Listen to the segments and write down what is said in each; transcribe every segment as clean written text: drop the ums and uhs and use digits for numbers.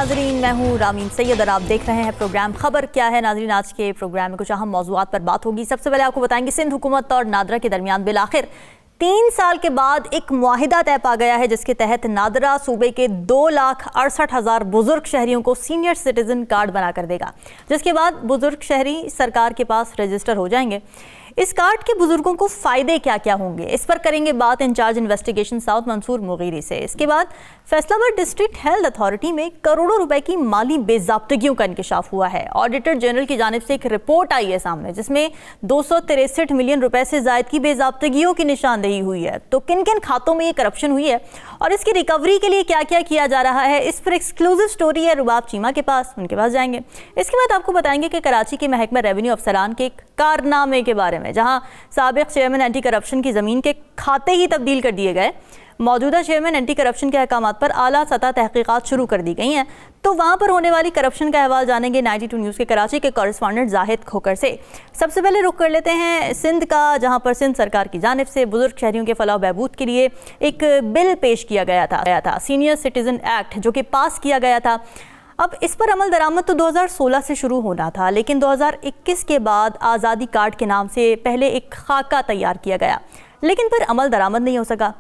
नाजरीन, मैं हूँ रामीन सैयद और आप देख रहे हैं प्रोग्राम खबर क्या है। नाजरीन, आज के प्रोग्राम में कुछ अहम मौज़ूआत पर बात होगी। सबसे पहले आपको बताएंगे सिंध हुकूमत और नादरा के दरमियान बिलाखिर 3 साल के बाद एक मुआहिदा तय पा गया है, जिसके तहत नादरा सूबे के 2,68,000 बुजुर्ग शहरियों को सीनियर सिटीजन कार्ड बनाकर देगा, जिसके बाद बुजुर्ग शहरी सरकार के पास रजिस्टर हो जाएंगे। इस कार्ड के बुजुर्गों को फायदे क्या क्या होंगे, इस पर करेंगे बात इंचार्ज इन्वेस्टिगेशन साउथ मंसूर मुगीरी से। इसके बाद फैसलाबाद डिस्ट्रिक्ट हेल्थ अथॉरिटी में करोड़ों रुपए की माली बेजाब्तगियों का इंकशाफ हुआ है। ऑडिटर जनरल की जानिब से एक रिपोर्ट आई है सामने, जिसमें 263 मिलियन रुपए से जायद की बेजाब्तगियों की निशानदेही हुई है। तो किन किन खातों में ये करप्शन हुई है और इसकी रिकवरी के लिए क्या क्या किया जा रहा है, इस पर एक्सक्लूसिव स्टोरी है रुबाब चीमा के पास, उनके पास जाएंगे। इसके बाद आपको बताएंगे कि कराची के महकमा रेवेन्यू अफसरान के एक कारनामे के बारे में, जहां साबिक चेयरमैन एंटी करप्शन की जमीन के खाते ही तब्दील कर दिए गए। मौजूदा चेयरमैन एंटी करप्शन के अहकामात पर आला सतह तहकीकात शुरू कर दी गई हैं। तो वहां पर होने वाली करप्शन का अहवाल जानेंगे 92 न्यूज़ के कराची के कॉरेस्पॉन्डेंट जाहिद खोकर से। सबसे पहले रुख कर लेते हैं सिंध का, जहां पर सिंध सरकार की जानिब से बुजुर्ग शहरियों के फलाह बहबूद के लिए एक बिल पेश किया गया था, सीनियर सिटीजन एक्ट, जो कि पास किया गया था। अब इस पर अमल दरामद तो 2016 से शुरू होना था, लेकिन 2021 के बाद आज़ादी कार्ड के नाम से पहले एक खाका तैयार किया गया, लेकिन फिर अमल दरामद नहीं हो सका।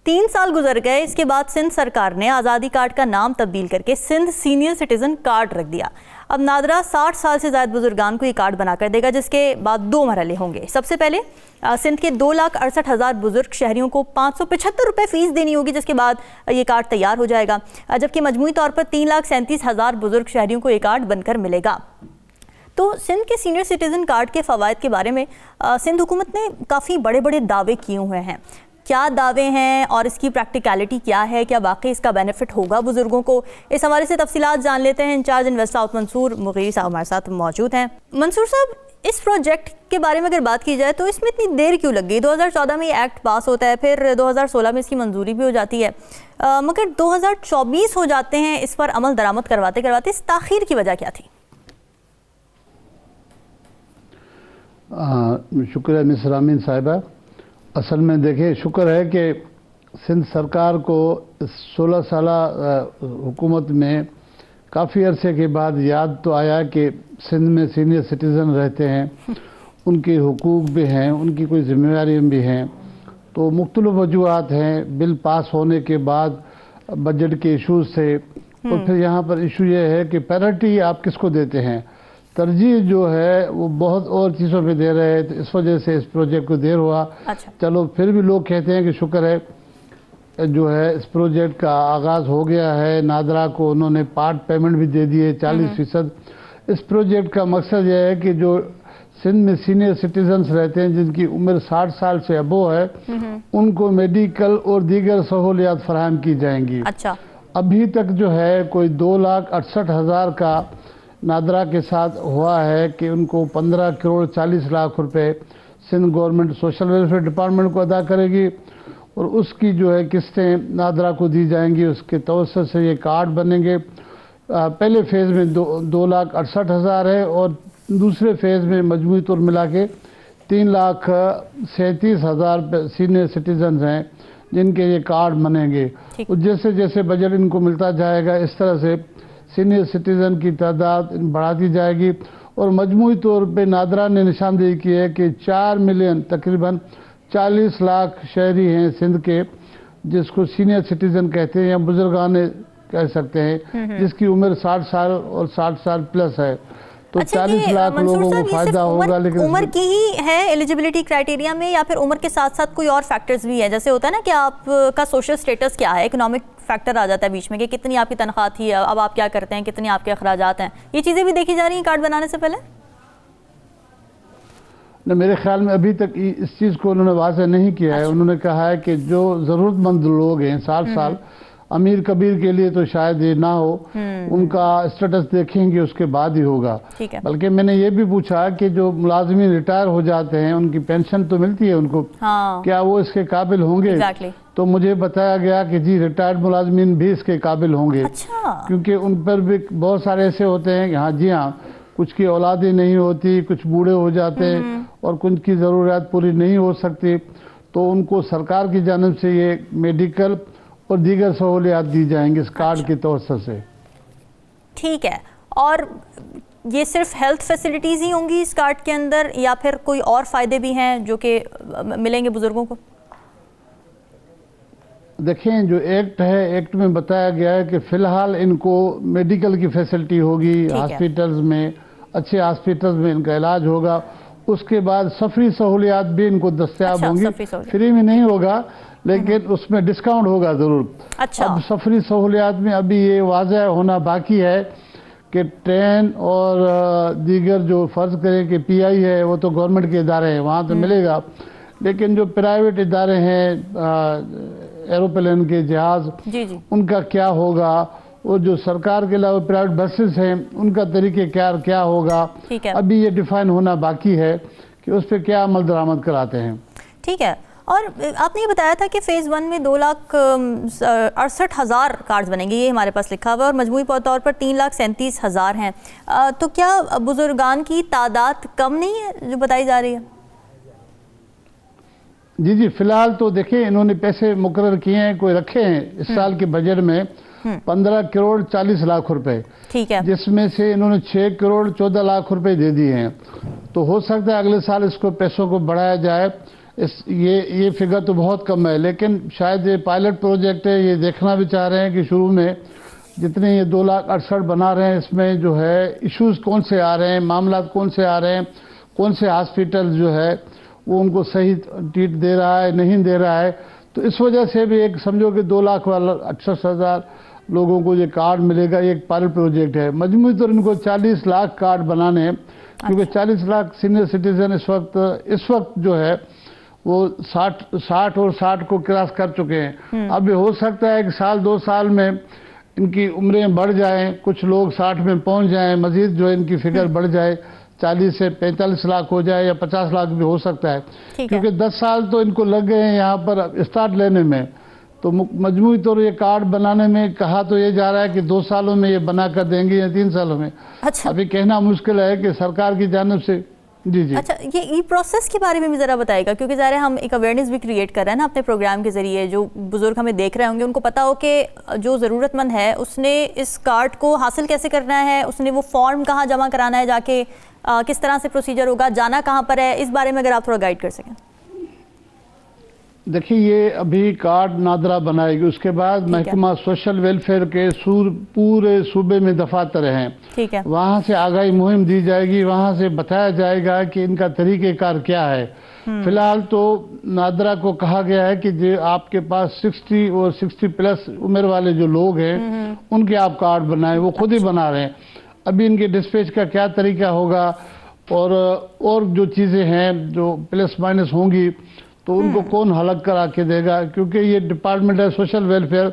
3 साल गुजर गए। इसके बाद सिंध सरकार ने आज़ादी कार्ड का नाम तब्दील करके सिंध सीनियर सिटीजन कार्ड रख दिया। अब नादरा 60 साल से ज़्यादा बुजुर्गान को ये कार्ड बनाकर देगा, जिसके बाद 2 मरहले होंगे। सबसे पहले सिंध के 2,68,000 बुजुर्ग शहरियों को 575 रुपये फ़ीस देनी होगी, जिसके बाद ये कार्ड तैयार हो जाएगा, जबकि मजमूई तौर पर 3,37,000 बुजुर्ग शहरियों को ये कार्ड बनकर मिलेगा। तो सिंध के सीनियर सिटीजन कार्ड के फ़वाइद के बारे में सिंध हुकूमत ने काफ़ी बड़े बड़े दावे किए हुए हैं। क्या दावे हैं और इसकी प्रैक्टिकलिटी क्या है, क्या वाकई इसका बेनिफिट होगा बुजुर्गों को, इस हवाले से तफसीलात जान लेते हैं। इंचार्ज इन्वेस्टर साउथ मंसूर मुगीरी साहब हमारे साथ मौजूद हैं। मंसूर साहब, इस प्रोजेक्ट के बारे में अगर बात की जाए तो इसमें इतनी देर क्यों लग गई? 2014 में ये एक्ट पास होता है, फिर 2016 में इसकी मंजूरी भी हो जाती है, मगर 2024 हो जाते हैं इस पर अमल दरामद करवाते करवाते। इस ताख़ीर की वजह क्या थी? शुक्रिया मिस रामीन साहिबा। असल में देखिए, शुक्र है कि सिंध सरकार को 16 साल हुकूमत में काफ़ी अरसे के बाद याद तो आया कि सिंध में सीनियर सिटीज़न रहते हैं, उनके हुकूक भी हैं, उनकी कोई जिम्मेदारियाँ भी हैं। तो मुख्तलिफ वजूहात हैं बिल पास होने के बाद, बजट के इशूज़ से, और फिर यहाँ पर इशू ये है कि पैरिटी आप किसको देते हैं, तरजीह जो है वो बहुत और चीज़ों पे दे रहे हैं। तो इस वजह से इस प्रोजेक्ट को देर हुआ। अच्छा। चलो, फिर भी लोग कहते हैं कि शुक्र है जो है इस प्रोजेक्ट का आगाज़ हो गया है। नादरा को उन्होंने पार्ट पेमेंट भी दे दिए 40%। इस प्रोजेक्ट का मकसद यह है कि जो सिंध में सीनियर सिटीजन्स रहते हैं, जिनकी उम्र 60 साल से अबो है, उनको मेडिकल और दीगर सहूलियात फराहम की जाएंगी। अच्छा। अभी तक जो है कोई 2,68,000 का नादरा के साथ हुआ है कि उनको 15 करोड़ 40 लाख रुपए Sindh government social welfare department को अदा करेगी, और उसकी जो है किस्तें नादरा को दी जाएंगी। उसके तवस्सुत से ये कार्ड बनेंगे। पहले फेज़ में 2,68,000 है, और दूसरे फेज़ में मजमूई तौर मिला के 3,37,000 सीनियर सिटीजन हैं जिनके ये कार्ड बनेंगे। और जैसे जैसे बजट इनको मिलता जाएगा, इस तरह से सीनियर सिटीज़न की तादाद बढ़ाती जाएगी। और मजमूई तौर पे नादरा ने निशानदेही की है कि 4 मिलियन तकरीबन 40 लाख शहरी हैं सिंध के, जिसको सीनियर सिटीज़न कहते हैं या बुजुर्गान कह सकते हैं, जिसकी उम्र 60 साल और 60 साल प्लस है। तो अच्छा, 40 लाख लोगों को फायदा होगा। लेकिन उम्र की ही है एलिजिबिलिटी क्राइटेरिया में, या फिर उम्र के साथ साथ कोई और फैक्टर्स भी है? जैसे होता है ना कि आपका सोशल स्टेटस क्या है, इकोनॉमिक फैक्टर आ जाता है बीच में कि कितनी आपकी तनख्वाह थी, अब आप क्या करते हैं, कितने आपके अखराजात हैं, ये चीज़ें भी देखी जा रही हैं कार्ड बनाने से पहले? न, मेरे ख्याल में अभी तक इस चीज़ को उन्होंने वाज़ेह नहीं किया है। उन्होंने कहा है कि जो ज़रूरतमंद लोग हैं 60 साल, अमीर कबीर के लिए तो शायद ये ना हो, उनका स्टेटस देखेंगे उसके बाद ही होगा। बल्कि मैंने ये भी पूछा कि जो मुलाजमीन रिटायर हो जाते हैं, उनकी पेंशन तो मिलती है उनको, क्या वो इसके काबिल होंगे? तो मुझे बताया गया कि जी, रिटायर्ड मुलाजमीन भी इसके काबिल होंगे। अच्छा। क्योंकि उन पर भी बहुत सारे ऐसे होते हैं कि हाँ जी हाँ, कुछ की औलादें नहीं होती, कुछ बूढ़े हो जाते हैं और कुछ की ज़रूरियात पूरी नहीं हो सकती, तो उनको सरकार की जानिब से ये मेडिकल और दीगर सहूलियात दी जाएंगी इस कार्ड की तवज्जो से। ठीक है, और ये सिर्फ हेल्थ फैसिलिटीज़ ही होंगी इस कार्ड के अंदर या फिर कोई और फ़ायदे भी हैं जो कि मिलेंगे बुज़ुर्गों को? देखें, जो एक्ट है, एक्ट में बताया गया है कि फ़िलहाल इनको मेडिकल की फैसिलिटी होगी, हॉस्पिटल्स में, अच्छे हॉस्पिटल्स में इनका इलाज होगा। उसके बाद सफरी सहूलियात भी इनको दस्तयाब होंगी, फ्री में नहीं होगा लेकिन उसमें डिस्काउंट होगा ज़रूर। अच्छा। अब सफरी सहूलियात में अभी ये वाज़ह होना बाकी है कि ट्रेन और दीगर जो फ़र्ज़ करें कि पीआई है वो तो गवर्नमेंट के इदारे हैं, वहाँ तो मिलेगा, लेकिन जो प्राइवेट इदारे हैं, एरोप्लेन के जहाज़, उनका क्या होगा, वो जो सरकार के अलावा प्राइवेट बसेस हैं उनका तरीके क्या होगा, अभी ये डिफाइन होना बाकी है कि उस पर क्या अमल दरामद कराते हैं। ठीक है, और आपने ये बताया था कि फ़ेज़ 1 में 2,68,000 कार्ड्स बनेंगे, ये हमारे पास लिखा हुआ है, और मजमूई तौर पर 3,37,000 हैं। तो क्या बुजुर्गान की तादाद कम नहीं है जो बताई जा रही है? जी, फिलहाल तो देखिए इन्होंने पैसे मुकर्रर किए हैं, कोई रखे हैं इस साल के बजट में 15 करोड़ 40 लाख रुपए, ठीक है, जिसमें से इन्होंने 6 करोड़ 14 लाख रुपए दे दिए हैं। तो हो सकता है अगले साल इसको पैसों को बढ़ाया जाए। ये फिगर तो बहुत कम है, लेकिन शायद ये पायलट प्रोजेक्ट है, ये देखना भी चाह रहे हैं कि शुरू में जितने ये 2,68,000 बना रहे हैं इसमें जो है इश्यूज कौन से आ रहे हैं, मामला कौन से आ रहे हैं, कौन से हॉस्पिटल जो है वो उनको सही ट्रीट दे रहा है नहीं दे रहा है। तो इस वजह से भी एक समझो कि 2,68,000 लोगों को ये कार्ड मिलेगा। ये एक पायलट प्रोजेक्ट है। मजमूई तौर इनको 40 लाख कार्ड बनाने हैं, क्योंकि 40 लाख सीनियर सिटीजन इस वक्त जो है वो 60 और 60 को क्रॉस कर चुके हैं। अब ये हो सकता है कि साल 2 साल में इनकी उम्रें बढ़ जाएं, कुछ लोग 60 में पहुंच जाएं, मजीद जो इनकी फिगर बढ़ जाए, 40 से 45 लाख हो जाए या 50 लाख भी हो सकता है, क्योंकि 10 साल तो इनको लग गए हैं यहाँ पर स्टार्ट लेने में। तो मजमूई तौर ये कार्ड बनाने में कहा तो ये जा रहा है कि 2 सालों में ये बना कर देंगे या 3 सालों में। अच्छा, अभी कहना मुश्किल है कि सरकार की जानिब से। जी। अच्छा, ये ई प्रोसेस के बारे में भी ज़रा बताएगा, क्योंकि ज़रा हम एक अवेयरनेस भी क्रिएट कर रहे हैं ना अपने प्रोग्राम के ज़रिए। जो बुज़ुर्ग हमें देख रहे होंगे उनको पता हो कि जो ज़रूरतमंद है उसने इस कार्ड को हासिल कैसे करना है, उसने वो फॉर्म कहाँ जमा कराना है जाके, किस तरह से प्रोसीजर होगा, जाना कहाँ पर है, इस बारे में अगर आप थोड़ा गाइड कर सकें। देखिए, ये अभी कार्ड नादरा बनाएगी, उसके बाद महकमा सोशल वेलफेयर के पूरे सूबे में दफातर हैं, ठीक है, वहाँ से आगाही मुहिम दी जाएगी, वहाँ से बताया जाएगा कि इनका तरीक़ेकार क्या है। फिलहाल तो नादरा को कहा गया है कि जो आपके पास 60 और 60 प्लस उम्र वाले जो लोग हैं उनके आप कार्ड बनाएं, वो खुद ही बना रहे हैं। अभी इनके डिस्पैच का क्या तरीका होगा और जो चीज़ें हैं जो प्लस माइनस होंगी तो उनको कौन हलक करा के देगा, क्योंकि ये डिपार्टमेंट है सोशल वेलफेयर,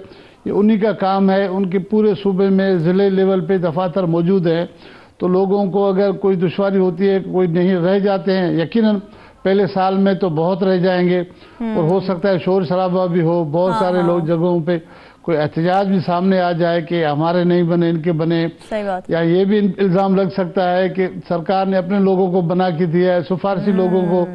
ये उन्हीं का काम है। उनके पूरे सूबे में ज़िले लेवल पे दफातर मौजूद है, तो लोगों को अगर कोई दुश्वारी होती है, कोई नहीं रह जाते हैं, यकीनन पहले साल में तो बहुत रह जाएंगे और हो सकता है शोर शराबा भी हो, बहुत सारे लोग जगहों पे कोई एहतजाज भी सामने आ जाए कि हमारे नहीं बने इनके बने। सही बात। या ये भी इल्ज़ाम लग सकता है कि सरकार ने अपने लोगों को बना के दिया है, सिफारशी लोगों को,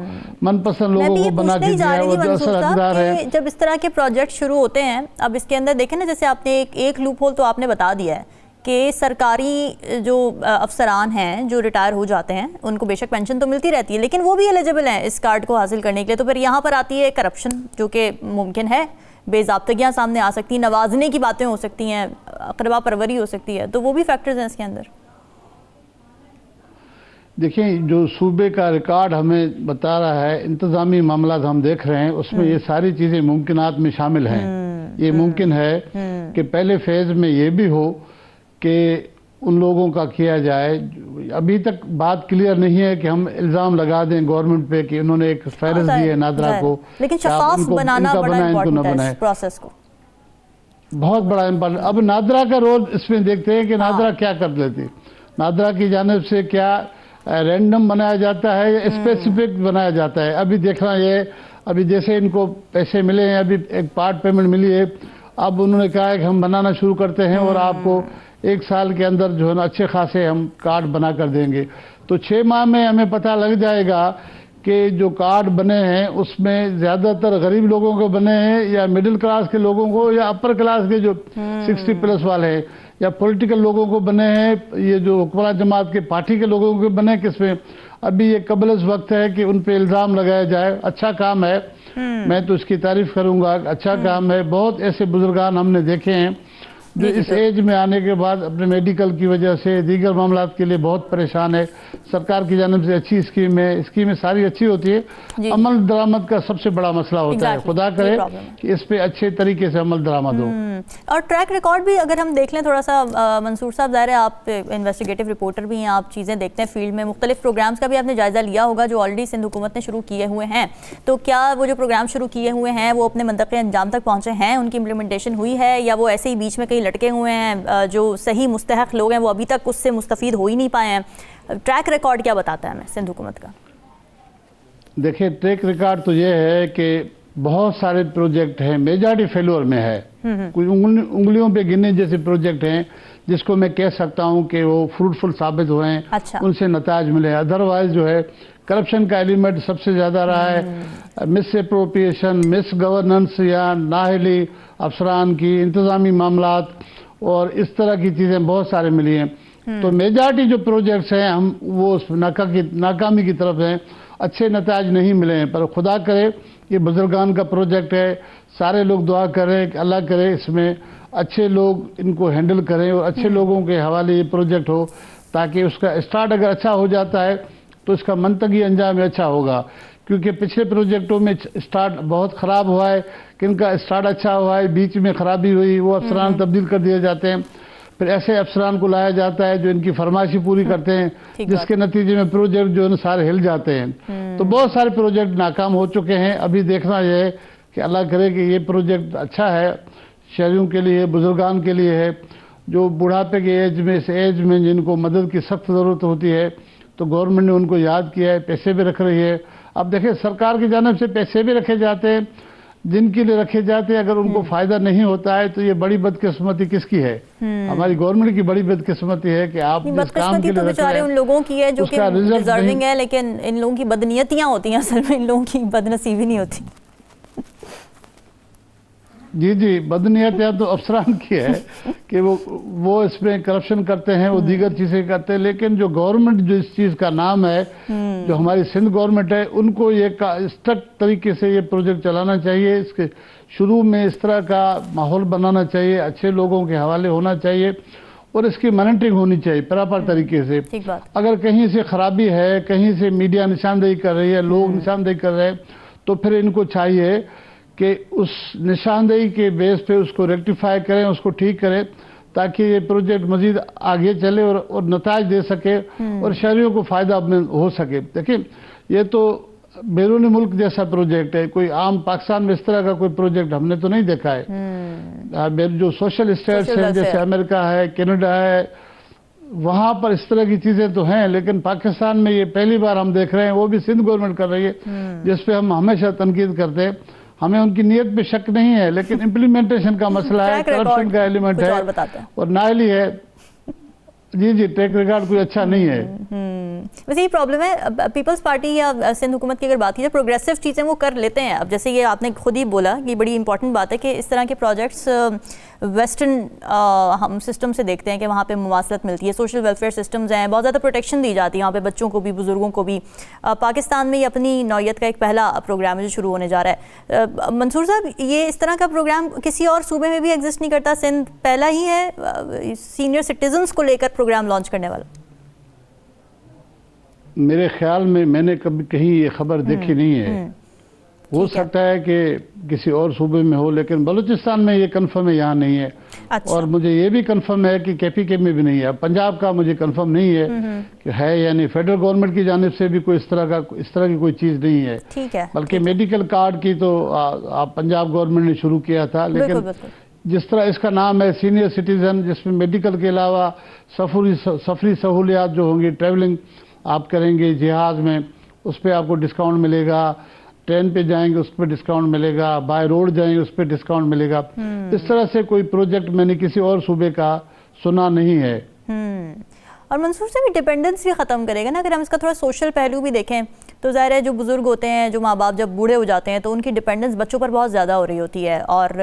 मनपसंद लोगों को बना के दिया है, वो जो असर हकदार है। जब इस तरह के प्रोजेक्ट शुरू होते हैं, अब इसके अंदर देखें ना, जैसे आपने एक लूप होल तो आपने बता दिया है कि सरकारी जो अफसरान हैं जो रिटायर हो जाते हैं उनको बेशक पेंशन तो मिलती रहती है, लेकिन वो भी एलिजिबल हैं इस कार्ड को हासिल करने के लिए। तो फिर यहाँ पर आती है करप्शन, जो कि मुमकिन है, बेज़ाब्तगियाँ सामने आ सकती हैं, नवाजने की बातें हो सकती हैं, अकरबा परवरी हो सकती है, तो वो भी फैक्टर्स हैं इसके अंदर। देखिए, जो सूबे का रिकॉर्ड हमें बता रहा है, इंतज़ामी मामला हम देख रहे हैं, उसमें ये सारी चीज़ें मुमकिनात में शामिल हैं। ये मुमकिन है कि पहले फेज़ में ये भी हो कि उन लोगों का किया जाए। अभी तक बात क्लियर नहीं है कि हम इल्ज़ाम लगा दें गवर्नमेंट पे कि उन्होंने एक फहरिस्त दी है नादरा को, लेकिन शफाफ बनाना बड़ा इम्पोर्टेंट है प्रोसेस को, बहुत बड़ा इम्पोर्टेंट। अब नादरा का रोल इसमें देखते हैं कि नादरा क्या कर लेती। नादरा की जानिब से क्या रैंडम बनाया जाता है या स्पेसिफिक बनाया जाता है, अभी देखना ये। अभी जैसे इनको पैसे मिले हैं, अभी एक पार्ट पेमेंट मिली है, अब उन्होंने कहा है कि हम बनाना शुरू करते हैं और आपको 1 साल के अंदर जो है ना अच्छे खासे हम कार्ड बना कर देंगे। तो 6 माह में हमें पता लग जाएगा कि जो कार्ड बने हैं उसमें ज़्यादातर गरीब लोगों को बने हैं या मिडिल क्लास के लोगों को या अपर क्लास के जो 60 प्लस वाले हैं, या पॉलिटिकल लोगों को बने हैं, ये जो हुक्मरान जमात के पार्टी के लोगों को बने, किसमें? अभी ये कबल वक्त है कि उन पे इल्ज़ाम लगाया जाए। अच्छा काम है, मैं तो इसकी तारीफ करूंगा, अच्छा काम है। बहुत ऐसे बुजुर्गान हमने देखे हैं जो इस एज में आने के बाद अपने मेडिकल की वजह से दीगर मामलात के लिए बहुत परेशान है। सरकार की जानिब से अच्छी स्कीमें सारी अच्छी होती है, अमल दरामद का सबसे बड़ा मसला होता है। खुदा करे कि इस पे अच्छे तरीके से अमल दरामद हो। और ट्रैक रिकॉर्ड भी अगर हम देख लें थोड़ा सा, मंसूर साहब, ज़ाहिर है आप इन्वेस्टिगेटिव रिपोर्टर भी हैं, आप चीज़ें देखते हैं फील्ड में, मुख्तलिफ प्रोग्राम्स का भी आपने जायज़ा लिया होगा जो ऑलरेडी सिंध हुकूमत ने शुरू किए हुए हैं। तो क्या वो जो प्रोग्राम शुरू किए हुए हैं वो अपने मंतक़े अंजाम तक पहुँचे हैं, उनकी इम्प्लीमेंटेशन हुई है, या वो ऐसे ही बीच में कहीं लटके हुए हैं, जो सही मुस्तहक लोग हैं वो अभी तक उससे मुस्तफीद हो ही नहीं पाए हैं? ट्रैक रिकॉर्ड क्या बताता है हमें सिंध हुकूमत का? देखिए, ट्रैक रिकॉर्ड तो ये है कि बहुत सारे प्रोजेक्ट हैं, मेजॉरिटी फेल्योर में है। कुछ उंगलियों पे गिनने जैसे प्रोजेक्ट हैं जिसको मैं कह सकता हूं कि वो फ्रूटफुल साबित हुए हैं। अच्छा। उनसे नताज मिले। अदरवाइज जो है करप्शन का एलिमेंट सबसे ज़्यादा रहा है। मिस अप्रोप्रिएशन, मिस गवर्नेंस या नाअहली अफसरान की, इंतज़ामी मामलात और इस तरह की चीज़ें बहुत सारे मिली हैं। तो मेजॉरिटी जो प्रोजेक्ट्स हैं हम वो उस नाकामी की तरफ हैं, अच्छे नताज नहीं मिले हैं। पर खुदा करे, ये बुजुर्गान का प्रोजेक्ट है, सारे लोग दुआ करें कि अल्लाह करे इसमें अच्छे लोग इनको हैंडल करें और अच्छे लोगों के हवाले ये प्रोजेक्ट हो, ताकि उसका स्टार्ट अगर अच्छा हो जाता है तो इसका मंतकी अंजाम अच्छा होगा। क्योंकि पिछले प्रोजेक्टों में स्टार्ट बहुत ख़राब हुआ है, किनका स्टार्ट अच्छा हुआ है, बीच में ख़राबी हुई, वो अफसरान तब्दील कर दिए जाते हैं। फिर ऐसे अफसरान को लाया जाता है जो इनकी फरमाइशी पूरी करते हैं, जिसके नतीजे में प्रोजेक्ट जो है सारे हिल जाते हैं। तो बहुत सारे प्रोजेक्ट नाकाम हो चुके हैं। अभी देखना यह है कि अल्लाह करे कि ये प्रोजेक्ट अच्छा है, शहरियों के लिए, बुजुर्गान के लिए है, जो बुढ़ापे के एज में जिनको मदद की सख्त ज़रूरत होती है, तो गवर्नमेंट ने उनको याद किया है, पैसे भी रख रही है। अब देखिए, सरकार की जानिब से पैसे भी रखे जाते हैं, जिनके लिए रखे जाते हैं अगर उनको फायदा नहीं होता है तो ये बड़ी बदकिस्मती किसकी है? हमारी गवर्नमेंट की बड़ी बदकिस्मती है कि आप जिस काम के लिए रख रहे हैं उन लोगों की है जो कि डिजर्विंग है, लेकिन इन लोगों की बदनीयतियां होती हैं, असल में इन लोगों की बदनसीबी नहीं होती। जी, बदनीयत तो अफसरान की है कि वो इसमें करप्शन करते हैं, वो दीगर चीज़ें करते हैं। लेकिन जो गवर्नमेंट जो इस चीज़ का नाम है, जो हमारी सिंध गवर्नमेंट है, उनको ये स्ट्रिक्ट तरीके से ये प्रोजेक्ट चलाना चाहिए। इसके शुरू में इस तरह का माहौल बनाना चाहिए, अच्छे लोगों के हवाले होना चाहिए और इसकी मॉनिटरिंग होनी चाहिए प्रॉपर तरीके से। अगर कहीं से खराबी है, कहीं से मीडिया निशानदेही कर रही है, लोग निशानदेही कर रहे हैं, तो फिर इनको चाहिए कि उस निशानदेही के बेस पे उसको रेक्टिफाई करें, उसको ठीक करें, ताकि ये प्रोजेक्ट मजीद आगे चले और नताज दे सके और शहरियों को फ़ायदा हो सके। देखिए, ये तो बैरूनी मुल्क जैसा प्रोजेक्ट है, कोई आम पाकिस्तान में इस तरह का कोई प्रोजेक्ट हमने तो नहीं देखा है। जो सोशल स्टेट्स हैं जैसे अमेरिका है, कनाडा है, वहाँ पर इस तरह की चीज़ें तो हैं, लेकिन पाकिस्तान में ये पहली बार हम देख रहे हैं, वो भी सिंध गवर्नमेंट कर रही है, जिस पे हम हमेशा तनकीद करते हैं। हमें उनकी नीयत पे शक नहीं है, लेकिन इम्प्लीमेंटेशन का मसला है, करप्शन का एलिमेंट है और नाअहली है। जी, ट्रैक रिकॉर्ड कोई अच्छा नहीं है। वैसे ये प्रॉब्लम है पीपल्स पार्टी या सिंध हुकूमत की अगर बात की जाए, प्रोग्रेसिव चीज़ें वो कर लेते हैं। अब जैसे ये आपने खुद ही बोला कि बड़ी इंपॉर्टेंट बात है कि इस तरह के प्रोजेक्ट्स वेस्टर्न हम सिस्टम से देखते हैं कि वहाँ पे मुवासलत मिलती है, सोशल वेलफेयर सिस्टम्स हैं, बहुत ज़्यादा प्रोटेक्शन दी जाती है वहाँ पे बच्चों को भी, बुजुर्गों को भी। पाकिस्तान में ये अपनी नौयत का एक पहला प्रोग्राम है जो शुरू होने जा रहा है। मंसूर साहब, ये इस तरह का प्रोग्राम किसी और सूबे में भी एग्जिस्ट नहीं करता, सिंध पहला ही है सीनियर सिटीजन्स को लेकर प्रोग्राम लॉन्च करने वाला? मेरे ख्याल में मैंने कभी कहीं ये खबर देखी नहीं है। हो सकता है कि किसी और सूबे में हो, लेकिन बलूचिस्तान में ये कंफर्म है, यहाँ नहीं है। अच्छा। और मुझे ये भी कंफर्म है कि KPK में भी नहीं है। पंजाब का मुझे कंफर्म नहीं है कि है, यानी फेडरल गवर्नमेंट की जानिब से भी कोई इस तरह की कोई चीज़ नहीं है। ठीक है। बल्कि मेडिकल कार्ड की तो पंजाब गवर्नमेंट ने शुरू किया था, लेकिन जिस तरह इसका नाम है सीनियर सिटीजन, जिसमें मेडिकल के अलावा सफरी सहूलियात जो होंगी, ट्रैवलिंग आप करेंगे जहाज़ में, उस पर आपको डिस्काउंट मिलेगा, ट्रेन पे जाएंगे उस पर डिस्काउंट मिलेगा, बाय रोड जाएंगे उस पर डिस्काउंट मिलेगा। इस तरह से कोई प्रोजेक्ट मैंने किसी और सूबे का सुना नहीं है। और मंसूर से भी डिपेंडेंस भी ख़त्म करेगा ना। अगर हम इसका थोड़ा सोशल पहलू भी देखें तो ज़ाहिर है जो बुज़ुर्ग होते हैं, जो माँ बाप जब बूढ़े हो जाते हैं तो उनकी डिपेंडेंस बच्चों पर बहुत ज़्यादा हो रही होती है, और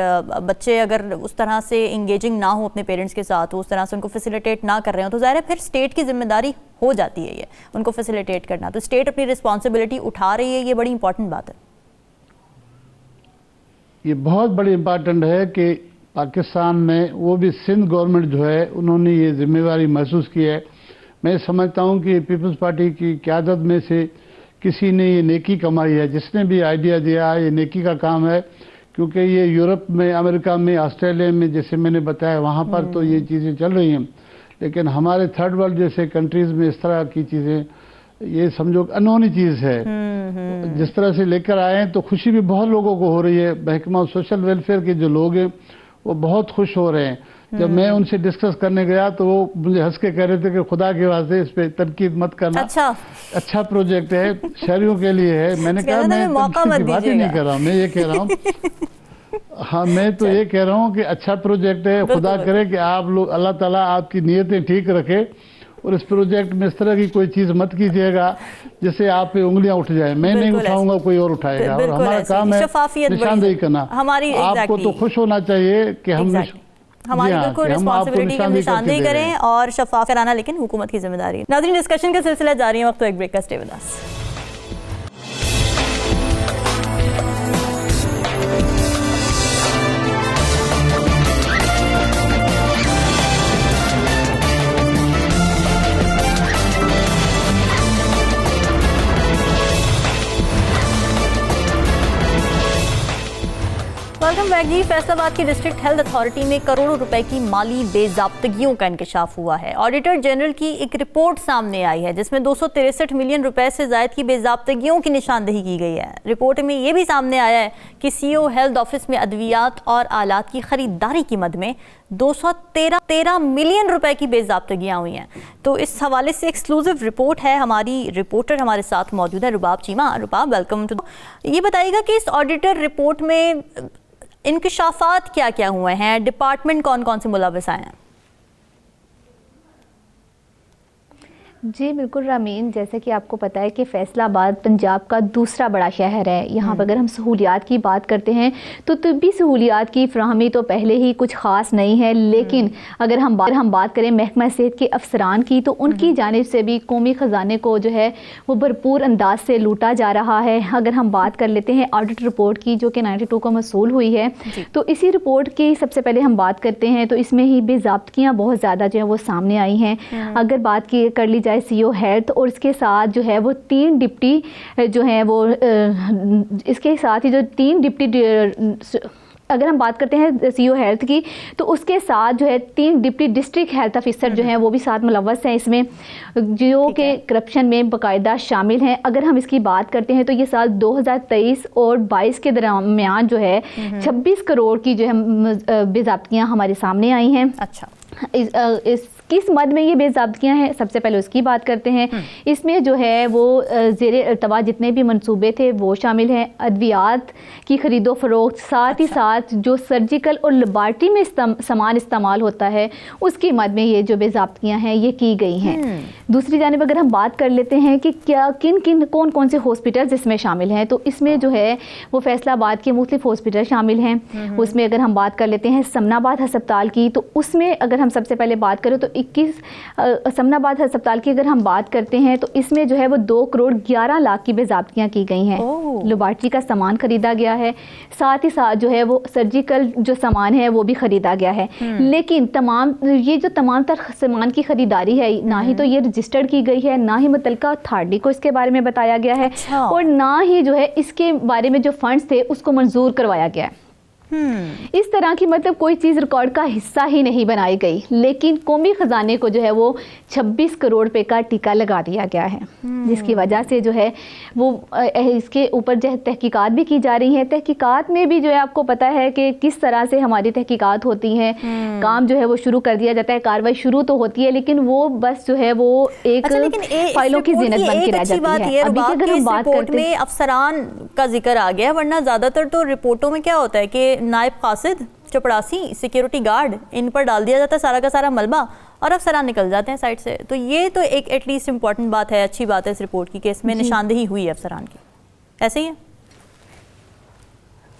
बच्चे अगर उस तरह से इंगेजिंग ना हो अपने पेरेंट्स के साथ, उस तरह से उनको फैसिलिटेट ना कर रहे हो, तो ज़ाहिर है फिर स्टेट की जिम्मेदारी हो जाती है ये उनको फैसिलिटेट करना। तो स्टेट अपनी रिस्पॉन्सिबिलिटी उठा रही है, ये बड़ी इंपॉर्टेंट बात है। ये बहुत बड़ी इम्पॉर्टेंट है कि पाकिस्तान में वो भी सिंध गवर्नमेंट जो है उन्होंने ये जिम्मेवारी महसूस की है। मैं समझता हूँ कि पीपल्स पार्टी की क़यादत में से किसी ने ये नेकी कमाई है, जिसने भी आइडिया दिया ये नेकी का काम है, क्योंकि ये यूरोप में, अमेरिका में, ऑस्ट्रेलिया में, जैसे मैंने बताया वहाँ पर तो ये चीज़ें चल रही हैं, लेकिन हमारे थर्ड वर्ल्ड जैसे कंट्रीज़ में इस तरह की चीज़ें ये समझो अनहोनी चीज़ है। जिस तरह से लेकर आए हैं तो खुशी भी बहुत लोगों को हो रही है। महकमा सोशल वेलफेयर के जो लोग हैं वो बहुत खुश हो रहे हैं। जब मैं उनसे डिस्कस करने गया तो वो मुझे हंस के कह रहे थे कि खुदा के वास्ते इस पे तनकीद मत करना, अच्छा प्रोजेक्ट है, शहरियों के लिए है। मैंने कहा मैं तनकीद की बात ही नहीं कर रहा हूँ, मैं ये कह रहा हूँ हाँ, मैं तो ये कह रहा हूँ कि अच्छा प्रोजेक्ट है। खुदा करे कि आप लोग, अल्लाह ताला आपकी नीयतें ठीक रखे और इस प्रोजेक्ट में इस तरह की कोई चीज़ मत कीजिएगा जिससे आप पे उंगलियां उठ जाए। मैं नहीं उठाऊंगा, कोई और उठाएगा, और हमारा काम है निशानदेही करना। आपको तो खुश होना चाहिए कि हम हमारी बिल्कुल रिस्पॉन्सिबिलिटी की हम निशानदेही करें और शफाफ कराना लेकिन हुकूमत की जिम्मेदारी है। नाज़रीन, डिस्कशन का सिलसिला जारी है, वक्त तो एक ब्रेक का, stay with us. Welcome back जी। फैसलाबाद की डिस्ट्रिक्ट हेल्थ अथॉरिटी में करोड़ों रुपए की माली बेजाब्तगियों का इंकशाफ हुआ है। ऑडिटर जनरल की एक रिपोर्ट सामने आई है जिसमें 263 मिलियन रुपए से ज़ायद की बेजाब्तगियों की निशानदेही की गई है। रिपोर्ट में ये भी सामने आया है कि सीओ हेल्थ ऑफिस में अद्वियात और आलात की खरीदारी की मद में 213 मिलियन रुपए की बेजाब्तगियाँ हुई हैं। तो इस हवाले से एक्सक्लूसिव रिपोर्ट है, हमारी रिपोर्टर हमारे साथ मौजूद है रुबाब चीमा। रुबाब, वेलकम टू। ये बताइएगा कि इस ऑडिटर रिपोर्ट में इंकशाफात क्या क्या हुए हैं, डिपार्टमेंट कौन कौन से मुलव्वस आए हैं? जी बिल्कुल रामीन, जैसे कि आपको पता है कि फैसलाबाद पंजाब का दूसरा बड़ा शहर है। यहाँ पर अगर हम सहूलियात की बात करते हैं तो तिब्बी सहूलियात की फ्राहमी तो पहले ही कुछ ख़ास नहीं है, लेकिन अगर हम बात करें महकमा सेहत के अफसरान की तो उनकी जानिब से भी कौमी ख़जाने को जो है वो भरपूर अंदाज से लूटा जा रहा है। अगर हम बात कर लेते हैं ऑडिट रिपोर्ट की जो कि 92 को मसूल हुई है, तो इसी रिपोर्ट की सबसे पहले हम बात करते हैं तो इसमें ही बेज़ाब्तियाँ बहुत ज़्यादा जो है वो सामने आई हैं। अगर बात की कर ली सीओ हेल्थ और इसके साथ जो है वो 3 डिप्टी जो है वो इसके साथ ही जो 3 डिप्टी, अगर हम बात करते हैं सीओ हेल्थ की तो उसके साथ जो है 3 डिप्टी डिस्ट्रिक्ट हेल्थ ऑफिसर जो हैं वो भी साथ मुलव्वस हैं इसमें, जो कि करप्शन में बाकायदा शामिल हैं। अगर हम इसकी बात करते हैं तो ये साल 2023 और 22 के दरमियान जो है 26 करोड़ की जो है बेज़ाब्तियाँ हमारे सामने आई हैं। अच्छा, इस किस मद में ये बेज़ाब्तियाँ हैं, सबसे पहले उसकी बात करते हैं। इसमें जो है वो ज़ेरे इर्तबा जितने भी मंसूबे थे वो शामिल हैं। अद्वियात की खरीदो फरोख्त, साथ ही साथ जो सर्जिकल और लेबॉर्ट्री में सामान इस्तेमाल होता है उसकी मद में ये जो बेज़ाब्तियाँ हैं ये की गई हैं। दूसरी जानिब अगर हम बात कर लेते हैं कि क्या कौन कौन से हॉस्पिटल्स इसमें शामिल हैं, तो इसमें जो है वो फैसलाबाद के मुख्तलिफ हॉस्पिटल शामिल हैं। उसमें अगर हम बात कर लेते हैं समनाबाद हस्पताल की, तो उसमें अगर हम सबसे पहले बात करें तो 21 समनाबाद हस्पताल की अगर हम बात करते हैं तो इसमें जो है वो 2 करोड़ 11 लाख की बेज़ाब्तियाँ की गई हैं। लेबॉर्ट्री का सामान खरीदा गया है, साथ ही साथ जो है वो सर्जिकल जो सामान है वो भी खरीदा गया है। लेकिन ये जो तमाम तर सामान की खरीदारी है ना ही तो ये रजिस्टर्ड की गई है, ना ही मुतल्लिका अथॉरिटी को इसके बारे में बताया गया है, और ना ही जो है इसके बारे में जो फंड्स थे उसको मंजूर करवाया गया है। इस तरह की मतलब कोई चीज़ रिकॉर्ड का हिस्सा ही नहीं बनाई गई, लेकिन कौमी ख़जाने को जो है वो 26 करोड़ रुपए का टीका लगा दिया गया है, जिसकी वजह से जो है वो इसके ऊपर जो है तहकीकात भी की जा रही है। तहकीकात में भी जो है आपको पता है कि किस तरह से हमारी तहकीकात होती हैं, काम जो है वो शुरू कर दिया जाता है, कार्रवाई शुरू तो होती है लेकिन वो बस जो है वो एक फाइलों की ज़ीनत बन के रह जाती है। अभी अगर हम बात करते हैं अफसरान का जिक्र आ गया, वरना ज़्यादातर तो रिपोर्टों में क्या होता है कि नायब कासिद चपड़ासी, सिक्योरिटी गार्ड, इन पर डाल दिया जाता है सारा का सारा मलबा और अफसरान निकल जाते हैं साइड से। तो ये तो एक एटलीस्ट इम्पॉर्टेंट बात है, अच्छी बात है इस रिपोर्ट की कि इसमें निशानदेही हुई है अफसरान की। ऐसे ही है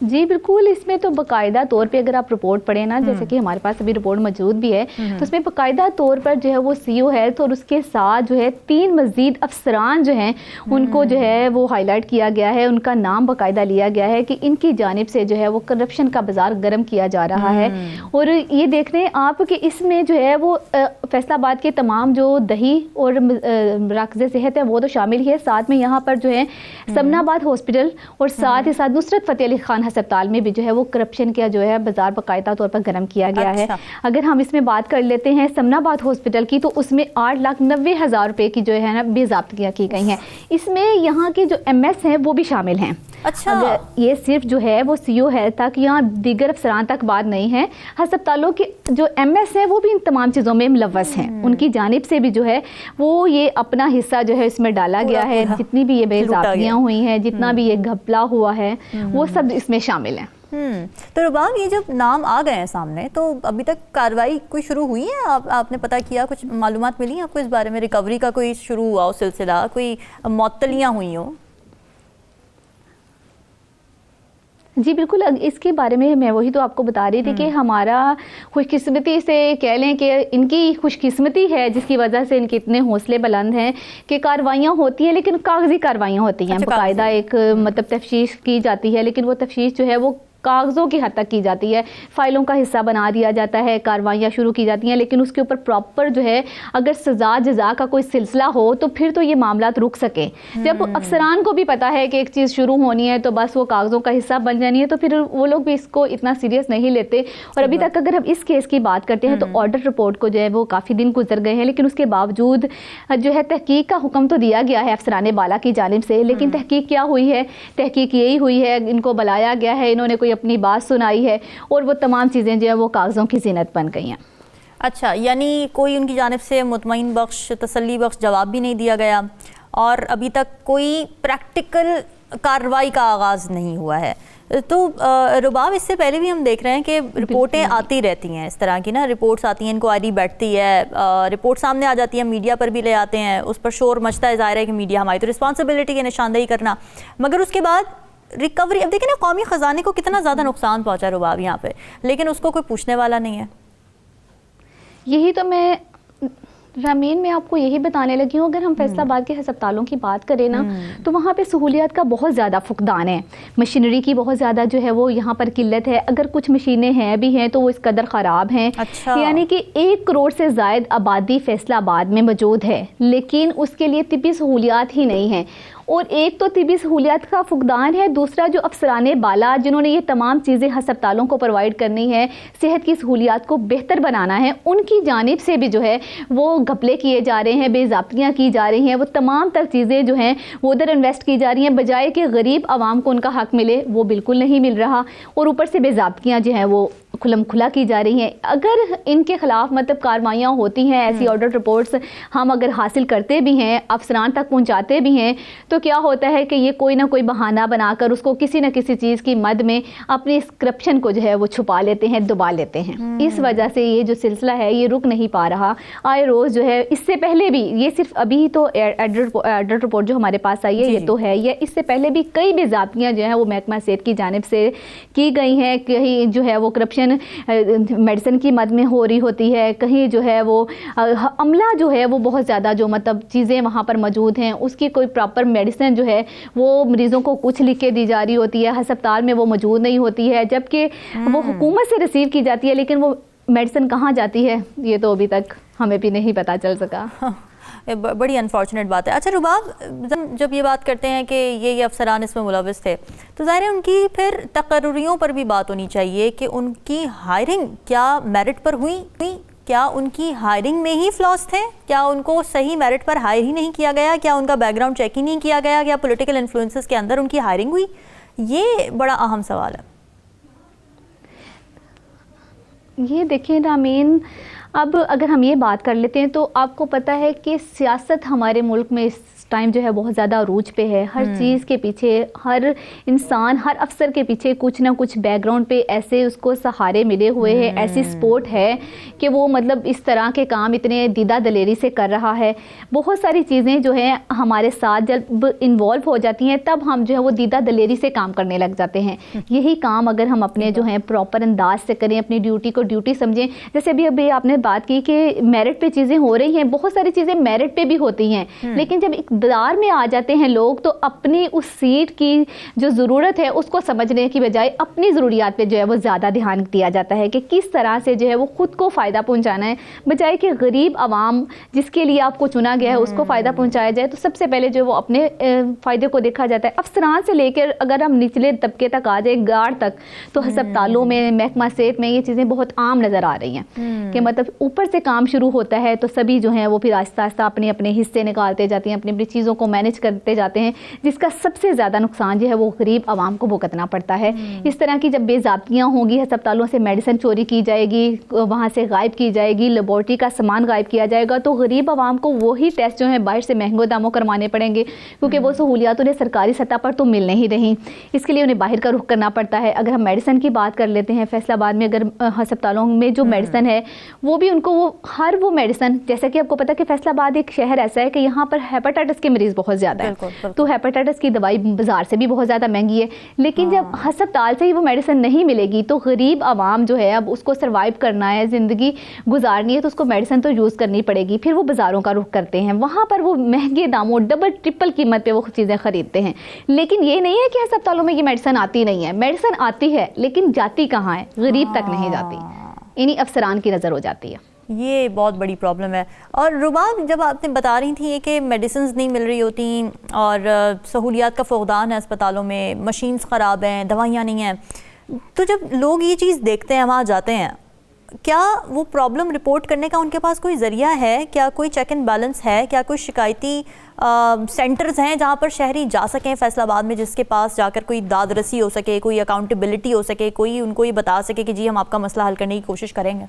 जी बिल्कुल, इसमें तो बाकायदा तौर पे अगर आप रिपोर्ट पढ़ें ना, जैसे कि हमारे पास अभी रिपोर्ट मौजूद भी है, तो उसमें बाकायदा तौर पर जो है वो सीईओ है तो उसके साथ जो है 3 मजीद अफसरान जो हैं उनको जो है वो हाईलाइट किया गया है, उनका नाम बाकायदा लिया गया है कि इनकी जानिब से जो है वो करप्शन का बाजार गर्म किया जा रहा है। और ये देख रहे हैं आप कि इसमें जो है वो फैसलाबाद के तमाम जो दही और मराकज़ सेहत है वो तो शामिल है, साथ में यहाँ पर जो है समनाबाद हॉस्पिटल और साथ ही साथ नुसरत फ़तेह अली खान अस्पताल में भी जो है वो करप्शन का जो है बाजार बाकायदा तौर पर गर्म किया गया है। अगर हम इसमें बात कर लेते हैं समनाबाद हॉस्पिटल की, तो उसमें 8,90,000 रुपए की जो है ना बेज़ाब्तियाँ की गई हैं। इसमें यहाँ के जो MS हैं वो भी शामिल हैं। अच्छा, अगर ये सिर्फ जो है वो सीईओ है तक, यहाँ दीगर अफसरान तक बात नहीं है, अस्पतालों के जो MS हैं वो भी इन तमाम चीज़ों में मुलव्वस हैं। उनकी जानिब से भी जो है वो ये अपना हिस्सा जो है इसमें डाला गया है। जितनी भी ये बेज़ाब्तियाँ हुई हैं, जितना भी ये घपला हुआ है, वो सब इसमें शामिल है। तो रुबाब, ये जब नाम आ गए हैं सामने तो अभी तक कार्रवाई कोई शुरू हुई है? आपने पता किया, कुछ मालूमात मिली आपको इस बारे में? रिकवरी का कोई शुरू हुआ हो सिलसिला, कोई मअतलियाँ हुई हो? जी बिल्कुल, इसके बारे में मैं वही तो आपको बता रही थी कि हमारा खुशकिस्मती से कह लें कि इनकी खुशकिस्मती है जिसकी वजह से इनके इतने हौसले बुलंद हैं कि कार्रवाइयाँ होती हैं, लेकिन कागजी कार्रवाइयाँ होती हैं। बाकायदा एक मतलब तफ्तीश की जाती है, लेकिन वो तफ्तीश जो है वो कागज़ों की हद तक की जाती है, फ़ाइलों का हिस्सा बना दिया जाता है, कार्रवाइयाँ शुरू की जाती हैं, लेकिन उसके ऊपर प्रॉपर जो है अगर सज़ा जज़ा का कोई सिलसिला हो तो फिर तो ये मामलात रुक सके। जब अफसरान को भी पता है कि एक चीज़ शुरू होनी है तो बस वो कागज़ों का हिस्सा बन जानी है, तो फिर वो लोग भी इसको इतना सीरियस नहीं लेते। और अभी तक अगर हम इस केस की बात करते हैं तो ऑर्डर रिपोर्ट को जो है वो काफ़ी दिन गुजर गए हैं, लेकिन उसके बावजूद जो है तहकीक का हुक्म तो दिया गया है अफसरान बाला की जानिब से, लेकिन तहकीक क्या हुई है? तहकीक यही हुई है, इनको बुलाया गया है, इन्होंने कोई अपनी बात सुनाई है और वो तमाम चीज़ें जो है वो कागज़ों की ज़ीनत बन गई हैं। अच्छा, यानी कोई उनकी जानिब से मुतमईन बख्श, तसल्ली बख्श जवाब भी नहीं दिया गया और अभी तक कोई प्रैक्टिकल कार्रवाई का आगाज़ नहीं हुआ है। तो रुबाब, इससे पहले भी हम देख रहे हैं कि रिपोर्टें आती रहती हैं, इस तरह की ना रिपोर्ट्स आती हैं, इंक्वायरी बैठती है, रिपोर्ट सामने आ जाती है, मीडिया पर भी ले आते हैं, उस पर शोर मचता है, ज़ाहिर है कि मीडिया हमारी तो रिस्पॉन्सिबिलिटी है निशानदेही करना, मगर उसके बाद रिकवरी, अब देखिए ना कौमी ख़जाने को कितना ज़्यादा नुकसान पहुंचा रुबाब यहाँ पे, लेकिन उसको कोई पूछने वाला नहीं है। यही तो मैं रामीन में आपको यही बताने लगी हूँ। अगर हम फैसलाबाद के अस्पतालों की बात करें ना, तो वहाँ पे सहूलियात का बहुत ज़्यादा फुकदान है, मशीनरी की बहुत ज़्यादा जो है वो यहाँ पर किल्लत है। अगर कुछ मशीनें हैं भी हैं तो वो इस कदर ख़राब हैं। अच्छा। यानी कि 1 करोड़ से ज़ायद आबादी फैसलाबाद में मौजूद है, लेकिन उसके लिए तिब्बी सहूलियात ही नहीं है। और एक तो तिब्बी सहूलियात का फुकदान है, दूसरा जो अफसरान बाला जिन्होंने ये तमाम चीज़ें अस्पतालों को प्रोवाइड करनी है, सेहत की सहूलियात को बेहतर बनाना है, उनकी जानिब से भी जो है वो घपले किए जा रहे हैं, बेज़ाब्तियाँ की जा रही हैं, वो तमाम तर चीज़ें जो हैं वो उधर इन्वेस्ट की जा रही हैं, बजाय कि गरीब आवाम को उनका हक़ मिले वो बिल्कुल नहीं मिल रहा, और ऊपर से बेज़ाब्तियाँ जो हैं वो खुलम खुला की जा रही हैं। अगर इनके ख़िलाफ़ मतलब कार्रवाइयाँ होती हैं, ऐसी ऑर्डर रिपोर्ट्स हम अगर हासिल करते भी हैं, अफसरान तक पहुँचाते भी हैं, तो क्या होता है कि ये कोई ना कोई बहाना बनाकर उसको किसी न किसी चीज़ की मद में अपनी इस करप्शन को जो है वो छुपा लेते हैं, दबा लेते हैं। इस वजह से ये जो सिलसिला है ये रुक नहीं पा रहा। आए रोज़ जो है, इससे पहले भी, ये सिर्फ अभी तो ऑर्डर रिपोर्ट जो हमारे पास आई है ये तो है, ये इससे पहले भी कई बेज़ाब्तियाँ जो हैं वो महकमा सेहत की जानिब से की गई हैं। कहीं जो है वो करप्शन मेडिसिन की मद में हो रही होती है, कहीं जो है वो अमला जो है वो बहुत ज़्यादा जो मतलब चीज़ें वहाँ पर मौजूद हैं उसकी कोई प्रॉपर मेडिसिन जो है वो मरीज़ों को कुछ लिख के दी जा रही होती है, अस्पताल में वो मौजूद नहीं होती है, जबकि वो हुकूमत से रिसीव की जाती है, लेकिन वो मेडिसिन कहाँ जाती है ये तो अभी तक हमें भी नहीं पता चल सका। बड़ी अनफॉर्चुनेट बात है। अच्छा रुबाब, जब ये बात करते हैं कि ये अफसरान इसमें मुलविस थे, तो ज़ाहिर है उनकी फिर तकर्रियों पर भी बात होनी चाहिए कि उनकी हायरिंग क्या मेरिट पर हुई? क्या उनकी हायरिंग में ही फ्लॉस थे? क्या उनको सही मेरिट पर हायर ही नहीं किया गया? क्या उनका बैकग्राउंड चेक ही नहीं किया गया? क्या पॉलिटिकल इन्फ्लुएंसेस के अंदर उनकी हायरिंग हुई? ये बड़ा अहम सवाल है। ये देखिए रामीन, अब अगर हम ये बात कर लेते हैं तो आपको पता है कि सियासत हमारे मुल्क में इस टाइम जो है बहुत ज़्यादा अरूज पे है। हर चीज़ के पीछे, हर इंसान, हर अफसर के पीछे कुछ ना कुछ बैकग्राउंड पे ऐसे उसको सहारे मिले हुए हैं, ऐसी सपोर्ट है कि वो मतलब इस तरह के काम इतने दीदा दलेरी से कर रहा है। बहुत सारी चीज़ें जो हैं हमारे साथ जब इन्वॉल्व हो जाती हैं तब हम जो है वो दीदा दलेरी से काम करने लग जाते हैं। यही काम अगर हम अपने जो है प्रॉपर अंदाज से करें, अपनी ड्यूटी को ड्यूटी समझें। जैसे अभी आपने बात की कि मेरिट पे चीज़ें हो रही हैं, बहुत सारी चीज़ें मेरिट पे भी होती हैं, लेकिन जब इक़्तिदार में आ जाते हैं लोग तो अपनी उस सीट की जो ज़रूरत है उसको समझने की बजाय अपनी ज़रूरियात पे जो है वो ज़्यादा ध्यान दिया जाता है कि किस तरह से जो है वो ख़ुद को फ़ायदा पहुँचाना है, बजाय कि गरीब आवाम जिसके लिए आपको चुना गया है उसको फ़ायदा पहुँचाया जाए। तो सबसे पहले जो है वो अपने फ़ायदे को देखा जाता है। अफसरान से लेकर अगर हम निचले तबके तक आ जाए, गार्ड तक, तो अस्पतालों में, महकमा सेहत में ये चीज़ें बहुत आम नज़र आ रही हैं कि मतलब ऊपर से काम शुरू होता है तो सभी जो हैं वो फिर आहिस्ता आहिस्ता अपने अपने हिस्से निकालते जाते हैं, अपनी अपनी चीज़ों को मैनेज करते जाते हैं, जिसका सबसे ज़्यादा नुकसान जो है वो गरीब आवाम को भुगतना पड़ता है। इस तरह की जब बेज़ाब्तियाँ होंगी, अस्पतालों से मेडिसिन चोरी की जाएगी, वहाँ से गायब की जाएगी, लेबॉर्ट्री का सामान गायब किया जाएगा, तो गरीब आवाम को वही टेस्ट जो है बाहर से महंगों दामों करवाने पड़ेंगे, क्योंकि वो सहूलियात उन्हें सरकारी सतह पर तो मिल नहीं रही। इसके लिए उन्हें बाहर का रुख करना पड़ता है। अगर हम मेडिसिन की बात कर लेते हैं, फैसलाबाद में अगर अस्पतालों में जो मेडिसिन है वो भी उनको वो मेडिसिन, जैसा कि आपको पता है कि फैसलाबाद एक शहर ऐसा है कि यहाँ पर हेपेटाइटिस के मरीज़ बहुत ज़्यादा है, तो हेपेटाइटिस की दवाई बाजार से भी बहुत ज़्यादा महंगी है। लेकिन जब अस्पताल से ही वो मेडिसिन नहीं मिलेगी तो गरीब आवाम जो है अब उसको सर्वाइव करना है, ज़िंदगी गुजारनी है, तो उसको मेडिसिन तो यूज़ करनी पड़ेगी। फिर वो बाज़ारों का रुख करते हैं, वहाँ पर वो महंगे दामों, डबल ट्रिपल कीमत पे वो चीज़ें ख़रीदते हैं। लेकिन ये नहीं है कि अस्पतालों में ये मेडिसिन आती नहीं है, मेडिसिन आती है लेकिन जाती कहाँ है, गरीब तक नहीं जाती, इन्हीं अफसरान की नज़र हो जाती है। ये बहुत बड़ी प्रॉब्लम है। और रुबाब, जब आपने बता रही थी कि मेडिसिन नहीं मिल रही होती और सहूलियात का फुकदान है अस्पतालों में, मशीन्स ख़राब हैं, दवाइयाँ नहीं हैं, तो जब लोग ये चीज़ देखते हैं, वहाँ जाते हैं, क्या वो प्रॉब्लम रिपोर्ट करने का उनके पास कोई ज़रिया है? क्या कोई चेक एंड बैलेंस है? क्या कोई शिकायती सेंटर्स हैं जहाँ पर शहरी जा सकें फैसलाबाद में, जिसके पास जाकर कोई दाद रसी हो सके, कोई अकाउंटेबिलिटी हो सके, कोई उनको ये बता सके कि जी हम आपका मसला हल करने की कोशिश करेंगे?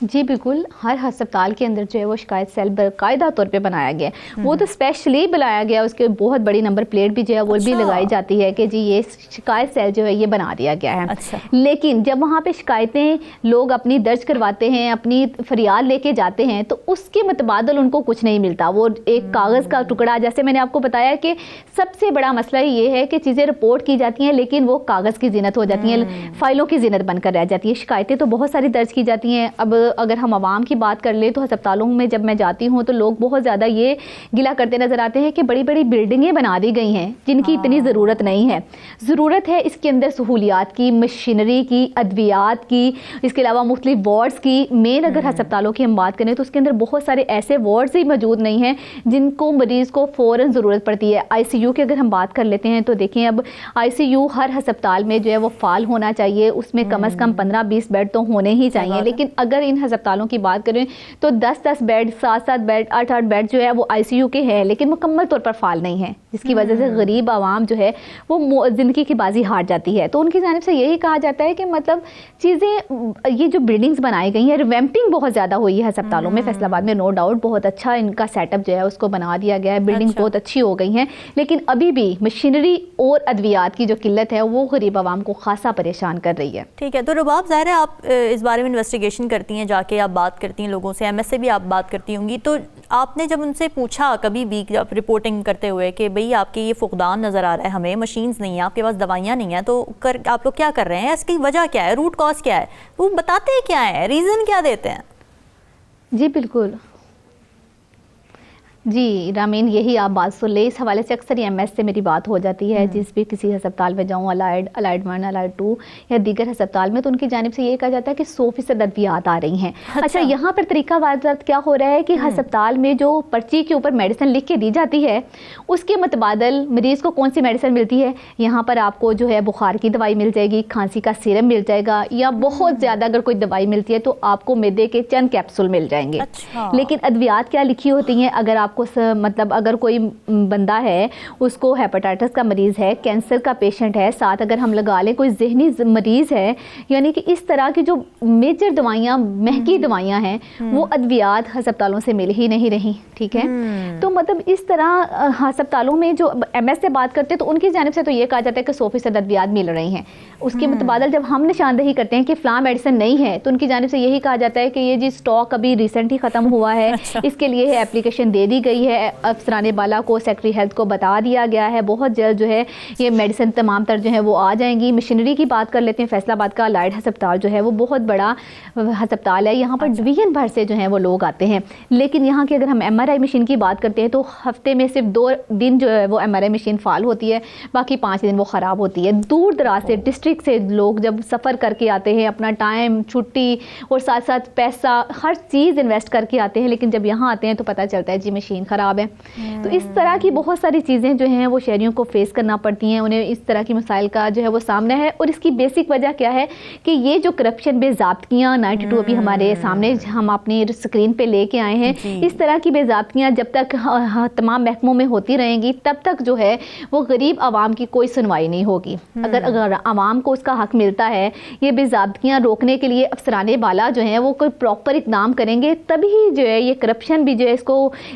जी बिल्कुल, हर अस्पताल के अंदर जो है वो शिकायत सेल बाकायदा तौर पे बनाया गया है। वो तो स्पेशली बनाया गया, उसके बहुत बड़ी नंबर प्लेट भी जो है वो भी लगाई जाती है कि जी ये शिकायत सेल जो है ये बना दिया गया है। लेकिन जब वहाँ पे शिकायतें लोग अपनी दर्ज करवाते हैं, अपनी फरियाद लेके जाते हैं, तो उसके मुतबादल उनको कुछ नहीं मिलता। वो एक कागज़ का टुकड़ा, जैसे मैंने आपको बताया कि सबसे बड़ा मसला ये है कि चीज़ें रिपोर्ट की जाती हैं लेकिन वो कागज़ की ज़ीनत हो जाती हैं, फाइलों की ज़ीनत बनकर रह जाती है। शिकायतें तो बहुत सारी दर्ज की जाती हैं। अब अगर हम आवाम की बात कर ले तो अस्पतालों में जब मैं जाती हूँ तो लोग बहुत ज़्यादा ये गिला करते नज़र आते हैं कि बड़ी बड़ी बिल्डिंगें बना दी गई हैं जिनकी इतनी ज़रूरत नहीं है। ज़रूरत है इसके अंदर सहूलियात की, मशीनरी की, अद्वियात की, इसके अलावा मुख्तलिफ वार्ड्स की। मेन अगर अस्पतालों की हम बात करें तो उसके अंदर बहुत सारे ऐसे वार्ड्स ही मौजूद नहीं हैं जिनको मरीज़ को फ़ौरन ज़रूरत पड़ती है। ICU की अगर हम बात कर लेते हैं तो देखें, अब ICU हर अस्पताल में जो है वो फ़ाल होना चाहिए, उसमें कम से कम 15-20 बेड तो होने ही चाहिए। लेकिन अगर इन अस्पतालों की बात करें तो 10-10 बेड, 7-7 बेड, 8-8 बेड जो है वो ICU के हैं लेकिन मुकम्मल तौर पर फाल नहीं है, जिसकी वजह से गरीब आवाम जो है वो ज़िंदगी की बाजी हार जाती है। तो उनकी जानिब से यही कहा जाता है कि मतलब चीज़ें, ये जो बिल्डिंग्स बनाई गई हैं, रिवैम्पिंग बहुत ज़्यादा हुई है अस्पतालों में। फैसलाबाद में नो डाउट बहुत अच्छा इनका सेटअप जो है उसको बना दिया गया है, बिल्डिंग बहुत अच्छी हो गई हैं, लेकिन अभी भी मशीनरी और अद्वियात की जो किल्लत है वो गरीब आवाम को खासा परेशान कर रही है। ठीक है, तो रुबाब, ज़ाहिर है आप इस बारे में इन्वेस्टिगेशन करती हैं, जाके आप बात करती हैं लोगों से, MS से भी आप बात करती होंगी, तो आपने जब उनसे पूछा कभी भी जब रिपोर्टिंग करते हुए कि भाई आपके ये फुकदान नज़र आ रहा है, हमें मशीन्स नहीं है, आपके पास दवाइयाँ नहीं हैं, तो आप लोग क्या कर रहे हैं, इसकी वजह क्या है, रूट कॉज क्या है, वो बताते हैं क्या है, रीज़न क्या देते हैं? जी बिल्कुल जी रामीन, यही आप बात सुन ले। इस हवाले से अक्सर MS से मेरी बात हो जाती है, जिस भी किसी अस्पताल में जाऊँ, अलाइड 1, अलाइड 2 या दीगर अस्पताल में, तो उनकी जानिब से ये कहा जाता है कि 100% अद्वियात आ रही हैं। अच्छा, यहाँ पर तरीका वारदात क्या हो रहा है कि अस्पताल में जो पर्ची के ऊपर मेडिसिन लिख के दी जाती है उसके मुतबादल मरीज़ को कौन सी मेडिसिन मिलती है। यहाँ पर आपको जो है बुखार की दवाई मिल जाएगी, खांसी का सीरम मिल जाएगा, या बहुत ज़्यादा अगर कोई दवाई मिलती है तो आपको मैदे के चंद कैप्सूल मिल जाएंगे। लेकिन अद्वियात क्या लिखी होती हैं, अगर आपको मतलब अगर कोई बंदा है उसको हेपेटाइटिस का मरीज़ है, कैंसर का पेशेंट है, साथ अगर हम लगा लें कोई जहनी मरीज़ है, यानी कि इस तरह की जो मेजर दवाइयाँ, महंगी दवाइयाँ हैं वो अद्वियात हस्पतालों से मिल ही नहीं रही। ठीक है, तो मतलब इस तरह हस्पतालों में जो MS से बात करते हैं तो उनकी जानिब से तो ये कहा जाता है कि 100% अद्वियात मिल रही हैं। उसके मुतबादल जब हम निशानदेही करते हैं कि फ़लाँ मेडिसिन नहीं है तो उनकी जानिब से यही कहा जाता है कि ये जी स्टॉक अभी रिसेंट ही ख़त्म हुआ है, इसके लिए एप्लीकेशन दे दी गई है, अफसरान बाला को, सेक्रेटरी हेल्थ को बता दिया गया है, बहुत जल्द जो है ये मेडिसिन तमाम तर जो है वो आ जाएंगी। मशीनरी की बात कर लेते हैं, फैसलाबाद का अलाइड हस्पताल जो है वो बहुत बड़ा हस्पताल है, यहाँ पर डिवीजन भर से जो है वो लोग आते हैं। लेकिन यहाँ की अगर हम MRI मशीन की बात करते हैं तो हफ्ते में सिर्फ 2 दिन जो है वो MRI मशीन फाल होती है, बाकी 5 दिन वो ख़राब होती है। दूर दराज से डिस्ट्रिक्ट से लोग जब सफ़र करके आते हैं, अपना टाइम, छुट्टी और साथ साथ पैसा, हर चीज़ इन्वेस्ट करके आते हैं, लेकिन जब यहाँ आते हैं तो पता चलता है जी मशीन ख़राब है। तो इस तरह की बहुत सारी चीज़ें जो हैं वो शहरियों को फेस करना पड़ती हैं, उन्हें इस तरह की मसाइल का जो है वो सामना है। और इसकी बेसिक वजह क्या है कि ये जो करप्शन बेज़ाब्तियाँ 92 अभी हमारे सामने हम अपनी स्क्रीन पे लेके आए हैं, इस तरह की बेज़ाब्तियाँ जब तक तमाम महकमों में होती रहेंगी तब तक जो है वो गरीब आवाम की कोई सुनवाई नहीं होगी। अगर आवाम को उसका हक मिलता है, ये बेज़ाब्तियाँ रोकने के लिए अफसराने बाला जो हैं वो कोई प्रॉपर इक़दाम करेंगे, तभी जो है ये करप्शन भी जो है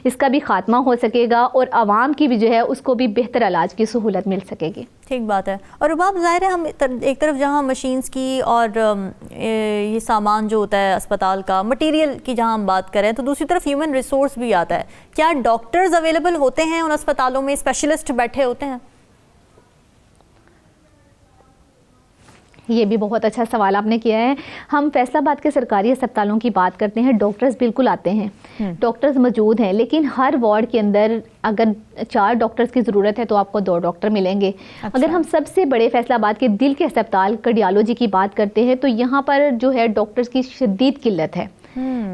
इसका भी खात्मा हो सकेगा और आवाम की भी जो है उसको भी बेहतर इलाज की सहूलत मिल सकेगी। ठीक बात है। और रुबाब, ज़ाहिर है हम एक तरफ जहाँ मशीन्स की और ये सामान जो होता है अस्पताल का, मटेरियल की जहाँ हम बात करें, तो दूसरी तरफ ह्यूमन रिसोर्स भी आता है। क्या डॉक्टर्स अवेलेबल होते हैं उन अस्पतालों में, स्पेशलिस्ट बैठे होते हैं? ये भी बहुत अच्छा सवाल आपने किया है। हम फैसलाबाद के सरकारी अस्पतालों की बात करते हैं, डॉक्टर्स बिल्कुल आते हैं, डॉक्टर्स मौजूद हैं, लेकिन हर वार्ड के अंदर अगर 4 डॉक्टर्स की ज़रूरत है तो आपको 2 डॉक्टर मिलेंगे। अच्छा। अगर हम सबसे बड़े फैसलाबाद के दिल के अस्पताल कार्डियोलॉजी की बात करते हैं तो यहाँ पर जो है डॉक्टर्स की शदीद किल्लत है।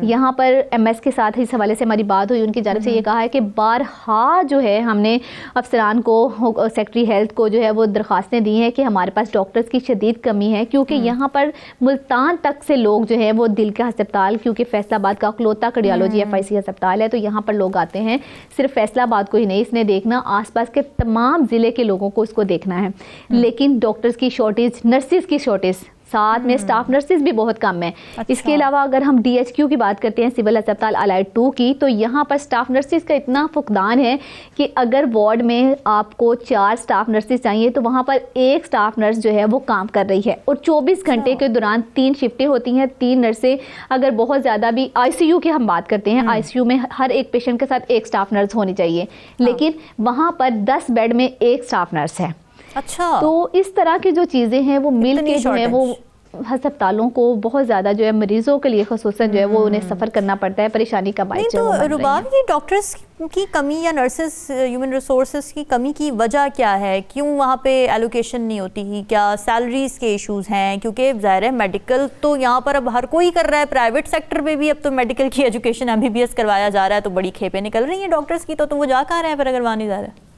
यहाँ पर MS के साथ इस हवाले से हमारी बात हुई, उनकी जानिब से ये कहा है कि बारहा जो है हमने अफसरान को, सेक्रेटरी हेल्थ को जो है वो दरख्वास्तें दी हैं कि हमारे पास डॉक्टर्स की शदीद कमी है, क्योंकि यहाँ पर मुल्तान तक से लोग जो है वो दिल का अस्पताल, क्योंकि फैसलाबाद का अकलौता कार्डियोलॉजी FIC अस्पताल है, तो यहाँ पर लोग आते हैं सिर्फ फैसलाबाद को ही नहीं, इसने देखना आसपास के तमाम ज़िले के लोगों को इसको देखना है। लेकिन डॉक्टर्स की शॉर्टेज, नर्सिस की शॉर्टेज, साथ में स्टाफ नर्सेज भी बहुत कम है। अच्छा। इसके अलावा अगर हम DHQ की बात करते हैं, सिविल अस्पताल अलाइड 2 की, तो यहाँ पर स्टाफ नर्सेज का इतना फुकदान है कि अगर वार्ड में आपको 4 स्टाफ नर्सेज चाहिए तो वहाँ पर 1 स्टाफ नर्स जो है वो काम कर रही है, और 24 घंटे के दौरान 3 शिफ्टें होती हैं, 3 नर्सें। अगर बहुत ज़्यादा भी ICU की हम बात करते हैं, ICU में हर एक पेशेंट के साथ 1 स्टाफ नर्स होनी चाहिए, लेकिन वहाँ पर 10 बेड में 1 स्टाफ नर्स है। अच्छा। तो इस तरह की जो चीज़ें हैं वो मिल के जो है वो अस्पतालों को बहुत ज़्यादा जो है मरीजों के लिए ख़ुसूसन जो है वो उन्हें सफ़र करना पड़ता है, परेशानी का बाइस। तो रुबाब, ये डॉक्टर्स की कमी या नर्सेस, ह्यूमन रिसोर्सेज की कमी की वजह क्या है? क्यों वहाँ पे एलोकेशन नहीं होती? क्या सैलरीज के इश्यूज़ हैं? क्योंकि ज़ाहिर है मेडिकल तो यहाँ पर अब हर कोई कर रहा है, प्राइवेट सेक्टर में भी अब तो मेडिकल की एजुकेशन MBBS करवाया जा रहा है, तो बड़ी खेपें निकल रही हैं डॉक्टर्स की, तो वो जा कहाँ रहे हैं फिर अगर वहाँ नहीं जा रहा है?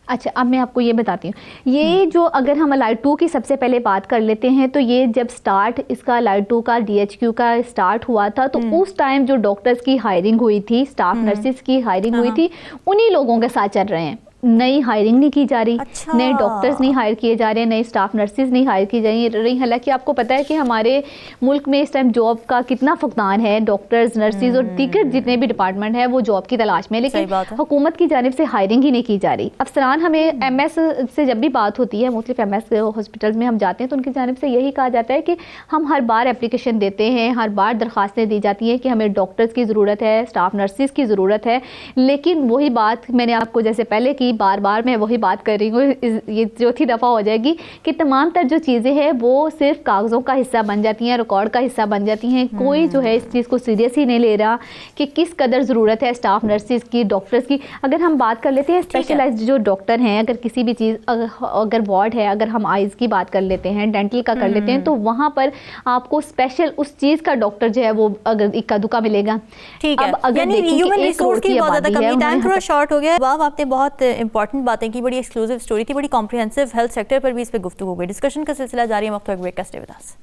अच्छा, अब मैं आपको ये बताती हूँ, ये जो अगर हम अलाइड 2 की सबसे पहले बात कर लेते हैं, तो ये जब स्टार्ट इसका अलाइड 2 का DHQ का स्टार्ट हुआ था, तो उस टाइम जो डॉक्टर्स की हायरिंग हुई थी, स्टाफ नर्सिस की हायरिंग हुई थी, उन्हीं लोगों के साथ चल रहे हैं। नई हायरिंग नहीं की जा रही। अच्छा। नए डॉक्टर्स नहीं हायर किए जा रहे, नए स्टाफ नर्सेज नहीं हायर की जा रही। हालांकि आपको पता है कि हमारे मुल्क में इस टाइम जॉब का कितना फुकदान है, डॉक्टर्स, नर्सेज और दीगर जितने भी डिपार्टमेंट है वो जॉब की तलाश में, लेकिन हुकूमत की जानिब से हायरिंग ही नहीं की जा रही। अफसरान, हमें MS से जब भी बात होती है, मुख्तलिफ MS हॉस्पिटल्स में हम जाते हैं, तो उनकी जानिब से यही कहा जाता है कि हम हर बार एप्लीकेशन देते हैं, हर बार दरख्वास्तें दी जाती हैं कि हमें डॉक्टर्स की ज़रूरत है, स्टाफ नर्सेज की ज़रूरत है, लेकिन वही बात मैंने आपको जैसे पहले की, बार बार मैं वही बात कर रही हूँ, ये चौथी दफ़ा हो जाएगी कि तमाम तर जो चीज़ें हैं वो सिर्फ कागज़ों का हिस्सा बन जाती हैं, रिकॉर्ड का हिस्सा बन जाती हैं। कोई जो है इस चीज़ को सीरियस ही नहीं ले रहा कि किस कदर ज़रूरत है स्टाफ नर्सेज की, डॉक्टर्स की। अगर हम बात कर लेते हैं स्पेशलाइज्ड जो डॉक्टर हैं, अगर किसी भी चीज़, अगर वार्ड है, अगर हम आइज़ की बात कर लेते हैं, डेंटल का कर लेते हैं, तो वहाँ पर आपको स्पेशल उस चीज़ का डॉक्टर जो है वो अगर इक्का दुक्का मिलेगा। ठीक है, यानी ह्यूमन रिसोर्स की बहुत ज़्यादा कमी। टाइम थोड़ा शॉर्ट हो गया। बाब, आपने बहुत इंपॉर्टेंट बातें की, बड़ी एक्सक्लूसिव स्टोरी थी, बड़ी कॉम्प्रिहेंसिव, हेल्थ सेक्टर पर भी इस पे गुफ्तगू हो गई। डिस्कशन का सिलसिला जारी है, वक्त एक ब्रेक का, stay with us.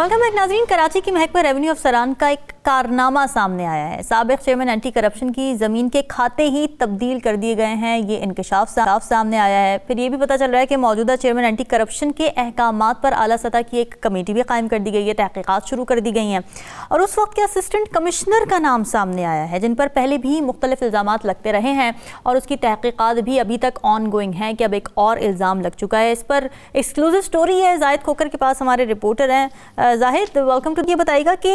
Welcome back नाज़रीन। कराची की महकमा रेवेन्यू अफसरान का एक कारनामा सामने आया है। साबिक चेयरमैन एंटी करप्शन की ज़मीन के खाते ही तब्दील कर दिए गए हैं, ये इंकशाफ सामने आया है। फिर ये भी पता चल रहा है कि मौजूदा चेयरमैन एंटी करप्शन के अहकामात पर आला सतह की एक कमेटी भी कायम कर दी गई है, तहकीकात शुरू कर दी गई हैं और उस वक्त के असिस्टेंट कमिश्नर का नाम सामने आया है जिन पर पहले भी मुख्तलिफ इल्ज़ामात लगते रहे हैं और उसकी तहकीकात भी अभी तक ऑन गोइंग है कि अब एक और इल्ज़ाम लग चुका है। इस पर एक्सक्लूसिव स्टोरी है, जाहिद खोकर के पास हमारे रिपोर्टर हैं। Zahid, welcome to. ये बताइएगा कि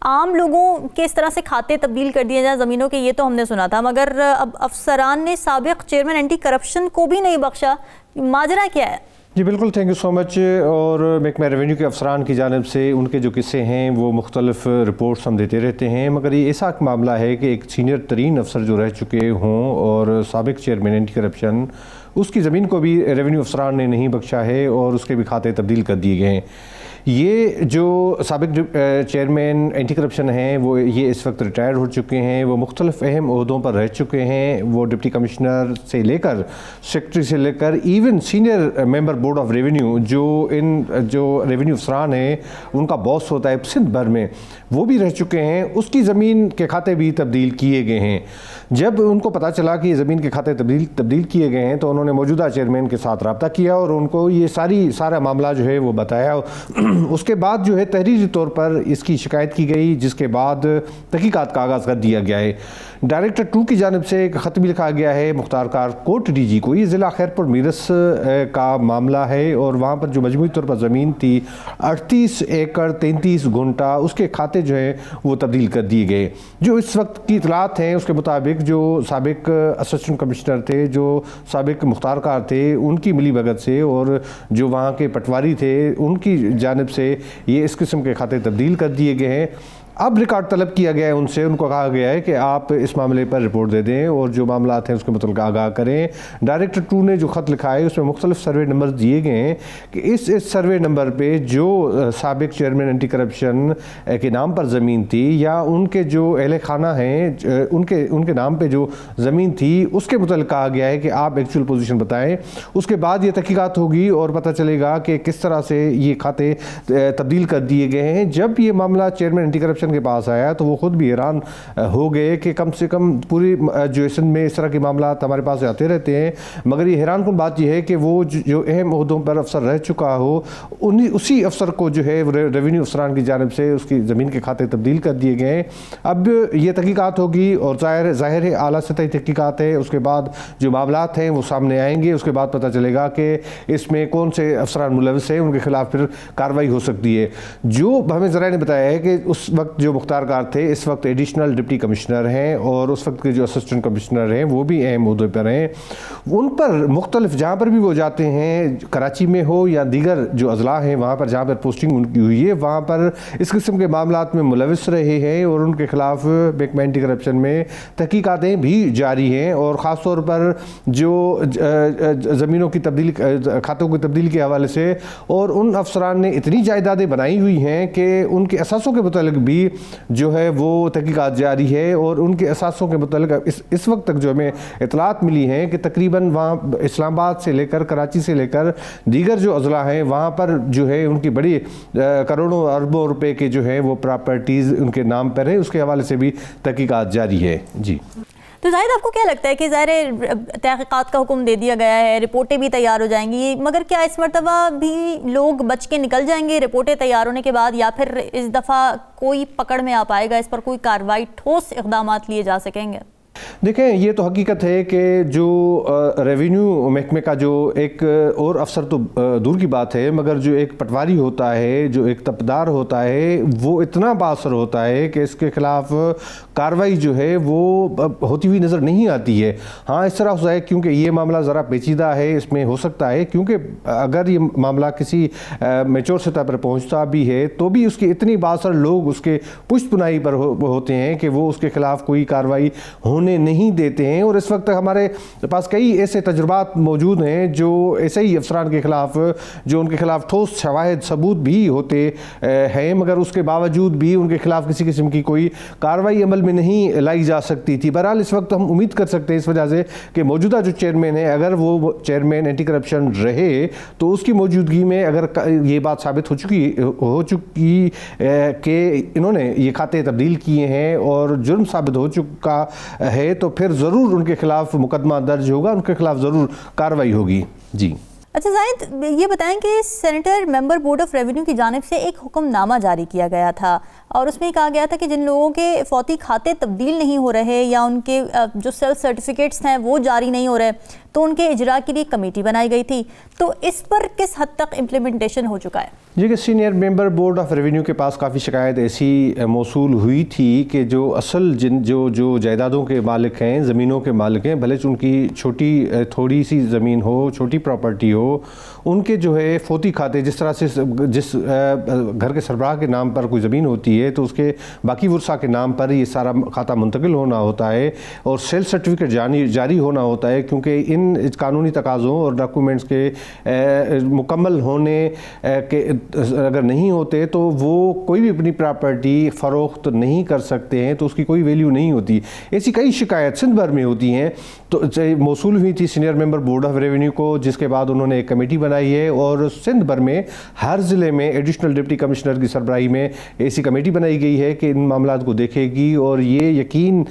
आम लोगों के इस तरह से खाते तब्दील कर दिए जाए ज़मीनों के, ये तो हमने सुना था, मगर अब अफसरान ने साबिक चेयरमैन एंटी करप्शन को भी नहीं बख्शा। माजरा क्या है? जी बिल्कुल, थैंक यू सो मच। और महकमा रेवेन्यू के अफसरान की जानिब से उनके जो किस्से हैं वो मुख्तलिफ रिपोर्ट्स हम देते रहते हैं, मगर ये ऐसा मामला है कि एक सीनियर तरीन अफसर जो रह चुके हों और साबिक चेयरमैन एंटी करप्शन, उसकी ज़मीन को भी रेवेन्यू अफसरान ने नहीं बख्शा है और उसके भी खाते तब्दील कर दिए गए हैं। ये जो साबिक चेयरमैन एंटी करप्शन हैं वो ये इस वक्त रिटायर्ड हो चुके हैं, वो मुख्तलिफ अहम ओहदों पर रह चुके हैं। वो डिप्टी कमिश्नर से लेकर सेक्रेटरी से लेकर even senior member board of revenue जो रेवेन्यू अफसरान हैं उनका बॉस होता है सिंध भर में, वो भी रह चुके हैं। उसकी ज़मीन के खाते भी तब्दील किए गए हैं। जब उनको पता चला कि ज़मीन के खाते तब्दील किए गए हैं तो उन्होंने मौजूदा चेयरमैन के साथ रब्ता किया और उनको ये सारा मामला जो है वो बताया। उसके बाद जो है तहरीरी तौर पर इसकी शिकायत की गई, जिसके बाद तहकीकात का आगाज़ कर दिया गया है। डायरेक्टर 2 की जानिब से एक ख़त भी लिखा गया है मुख्तार कार कोट डीजी को। ये ज़िला खैरपुर मीरस का मामला है और वहाँ पर जो मजमूई तौर पर ज़मीन थी 38 एकड़ 33 गुंटा, उसके खाते जो है वो तब्दील कर दिए गए। जो इस वक्त की इतलात हैं उसके मुताबिक जो साबिक असिस्टेंट कमिश्नर थे, जो साबिक मुख्तार कार थे, उनकी मिली भगत से और जो वहाँ के पटवारी थे उनकी जानिब से ये इस किस्म के खाते तब्दील कर दिए गए हैं। अब रिकॉर्ड तलब किया गया है उनसे, उनको कहा गया है कि आप इस मामले पर रिपोर्ट दे दें और जो मामला हैं उसके मतलब आगाह करें। डायरेक्टर 2 ने जो ख़त लिखा है उसमें मुख्तलिफ सर्वे नंबर दिए गए हैं कि इस सर्वे नंबर पे जो साबिक चेयरमैन एंटी करप्शन के नाम पर ज़मीन थी या उनके जो अहले खाना हैं उनके नाम पर जो ज़मीन थी उसके मतलब कहा गया है कि आप एक्चुअल पोजीशन बताएं। उसके बाद ये तहकीकात होगी और पता चलेगा कि किस तरह से ये खाते तब्दील कर दिए गए हैं। जब ये मामला चेयरमैन एंटी करप्शन के पास आया तो वो खुद भी हैरान हो गए कि कम से कम पूरी जो सिंध में इस तरह के मामला हमारे पास आते रहते हैं, मगर ये हैरान कुन बात यह है कि वो जो अहम ओहदों पर अफसर रह चुका हो उसी अफसर को जो है रेवेन्यू अफसरान की जानिब से उसकी ज़मीन के खाते तब्दील कर दिए गए। अब ये तहकीकात होगी और ज़ाहिर है आला सतही तहकीकात है, उसके बाद जो मामलात हैं वो सामने आएंगे। उसके बाद पता चलेगा कि इसमें कौन से अफसरान मुलविस हैं, उनके खिलाफ फिर कार्रवाई हो सकती है। जो हमें ज़रा ने बताया है कि उस वक्त जो मुख्तार कार थे इस वक्त एडिशनल डिप्टी कमिश्नर हैं और उस वक्त के जो असिस्टेंट कमिश्नर हैं वो भी अहम ओहदे पर हैं। उन पर मुख्तलिफ जहाँ पर भी वो जाते हैं, कराची में हो या दीगर जो अजला हैं वहाँ पर जहाँ पर पोस्टिंग उनकी हुई है, वहाँ पर इस किस्म के मामलात में मुलविस रहे हैं और उनके खिलाफ महकमा एंटी करप्शन में तहकीकातें भी जारी हैं। और ख़ास तौर पर जो ज़मीनों की तब्दीली, खातों की तब्दीली के हवाले से, और उन अफसरान ने इतनी जायदादें बनाई हुई हैं कि उनके असासों के मुतालिक भी जो है वो तहकीकात जारी है। और उनके असासों के मुतालिक इस वक्त तक जो हमें इतलात मिली हैं कि तकरीबन वहाँ इस्लामाबाद से लेकर कराची से लेकर दीगर जो अजला हैं वहाँ पर जो है उनकी बड़ी करोड़ों अरबों रुपए के जो है वो प्रॉपर्टीज़ उनके नाम पर है, उसके हवाले से भी तहकीकात जारी है। जी तो जाहिद, आपको क्या लगता है कि ज़ाहिर तहकीकात का हुक्म दे दिया गया है, रिपोर्टें भी तैयार हो जाएंगी, मगर क्या इस मरतबा भी लोग बच के निकल जाएंगे रिपोर्टें तैयार होने के बाद, या फिर इस दफ़ा कोई पकड़ में आ पाएगा, इस पर कोई कार्रवाई, ठोस इक़दामात लिए जा सकेंगे? देखें, ये तो हकीकत है कि जो रेवेन्यू महकमे का जो एक और अफसर तो दूर की बात है, मगर जो एक पटवारी होता है, जो एक तपदार होता है, वो इतना बासर होता है कि इसके खिलाफ कार्रवाई जो है वो होती हुई नज़र नहीं आती है। हाँ, इस तरह हो है क्योंकि ये मामला ज़रा पेचीदा है, इसमें हो सकता है क्योंकि अगर ये मामला किसी मेच्योर सतह पर पहुँचता भी है तो भी उसकी इतनी बासर लोग उसके पुष्ट पुनाई पर होते हैं कि वो उसके खिलाफ कोई कार्रवाई होनी होने नहीं देते हैं। और इस वक्त हमारे पास कई ऐसे तजुर्बात मौजूद हैं जो ऐसे ही अफसरान के ख़िलाफ़, जो उनके ख़िलाफ़ ठोस शवाहिद सबूत भी होते हैं, मगर उसके बावजूद भी उनके ख़िलाफ़ किसी किस्म की कोई कार्रवाई अमल में नहीं लाई जा सकती थी। बहरहाल इस वक्त हम उम्मीद कर सकते हैं इस वजह से कि मौजूदा जो चेयरमैन है, अगर वो चेयरमैन एंटी करप्शन रहे तो उसकी मौजूदगी में अगर ये बात साबित हो चुकी कि इन्होंने ये खाते तब्दील किए हैं और जुर्म साबित हो चुका है, तो फिर ज़रूर उनके खिलाफ मुकदमा दर्ज होगा, उनके खिलाफ ज़रूर कार्रवाई होगी। जी अच्छा जाहिद, ये बताएं कि senator member board of revenue की जानिब से एक हुक्मनामा जारी किया गया था और उसमें कहा गया था कि जिन लोगों के फौती खाते तब्दील नहीं हो रहे या उनके जो सेल्फ सर्टिफिकेट्स हैं वो जारी नहीं हो रहे, तो उनके इजरा के लिए कमेटी बनाई गई थी। तो इस पर किस हद तक इम्प्लीमेंटेशन हो चुका है? जी कि senior member board of revenue के पास काफ़ी शिकायत ऐसी मौसूल हुई थी कि जो असल जो जायदादों के मालिक हैं, ज़मीनों के मालिक हैं, भले उनकी थोड़ी सी ज़मीन हो, छोटी प्रॉपर्टी हो, उनके जो है फौती खाते, जिस तरह से जिस घर के सरबराह के नाम पर कोई ज़मीन होती है तो उसके बाकी वर्सा के नाम पर ये सारा खाता मुंतकिल होना होता है और सेल्फ सर्टिफिकेट जारी होना होता है, क्योंकि इन कानूनी तकाज़ों और डॉक्यूमेंट्स के मुकम्मल होने के अगर नहीं होते तो वो कोई भी अपनी प्रॉपर्टी फ़रोख्त नहीं कर सकते हैं, तो उसकी कोई वैल्यू नहीं होती। ऐसी कई शिकायत सिंध भर में होती हैं, तो मौसूल हुई थी senior member board of revenue को, जिसके बाद उन्होंने एक कमेटी बनाई है और सिंध भर में हर ज़िले में एडिशनल डिप्टी कमिश्नर की सरबराही में ऐसी कमेटी बनाई गई है कि इन मामलों को देखेगी और ये यकीन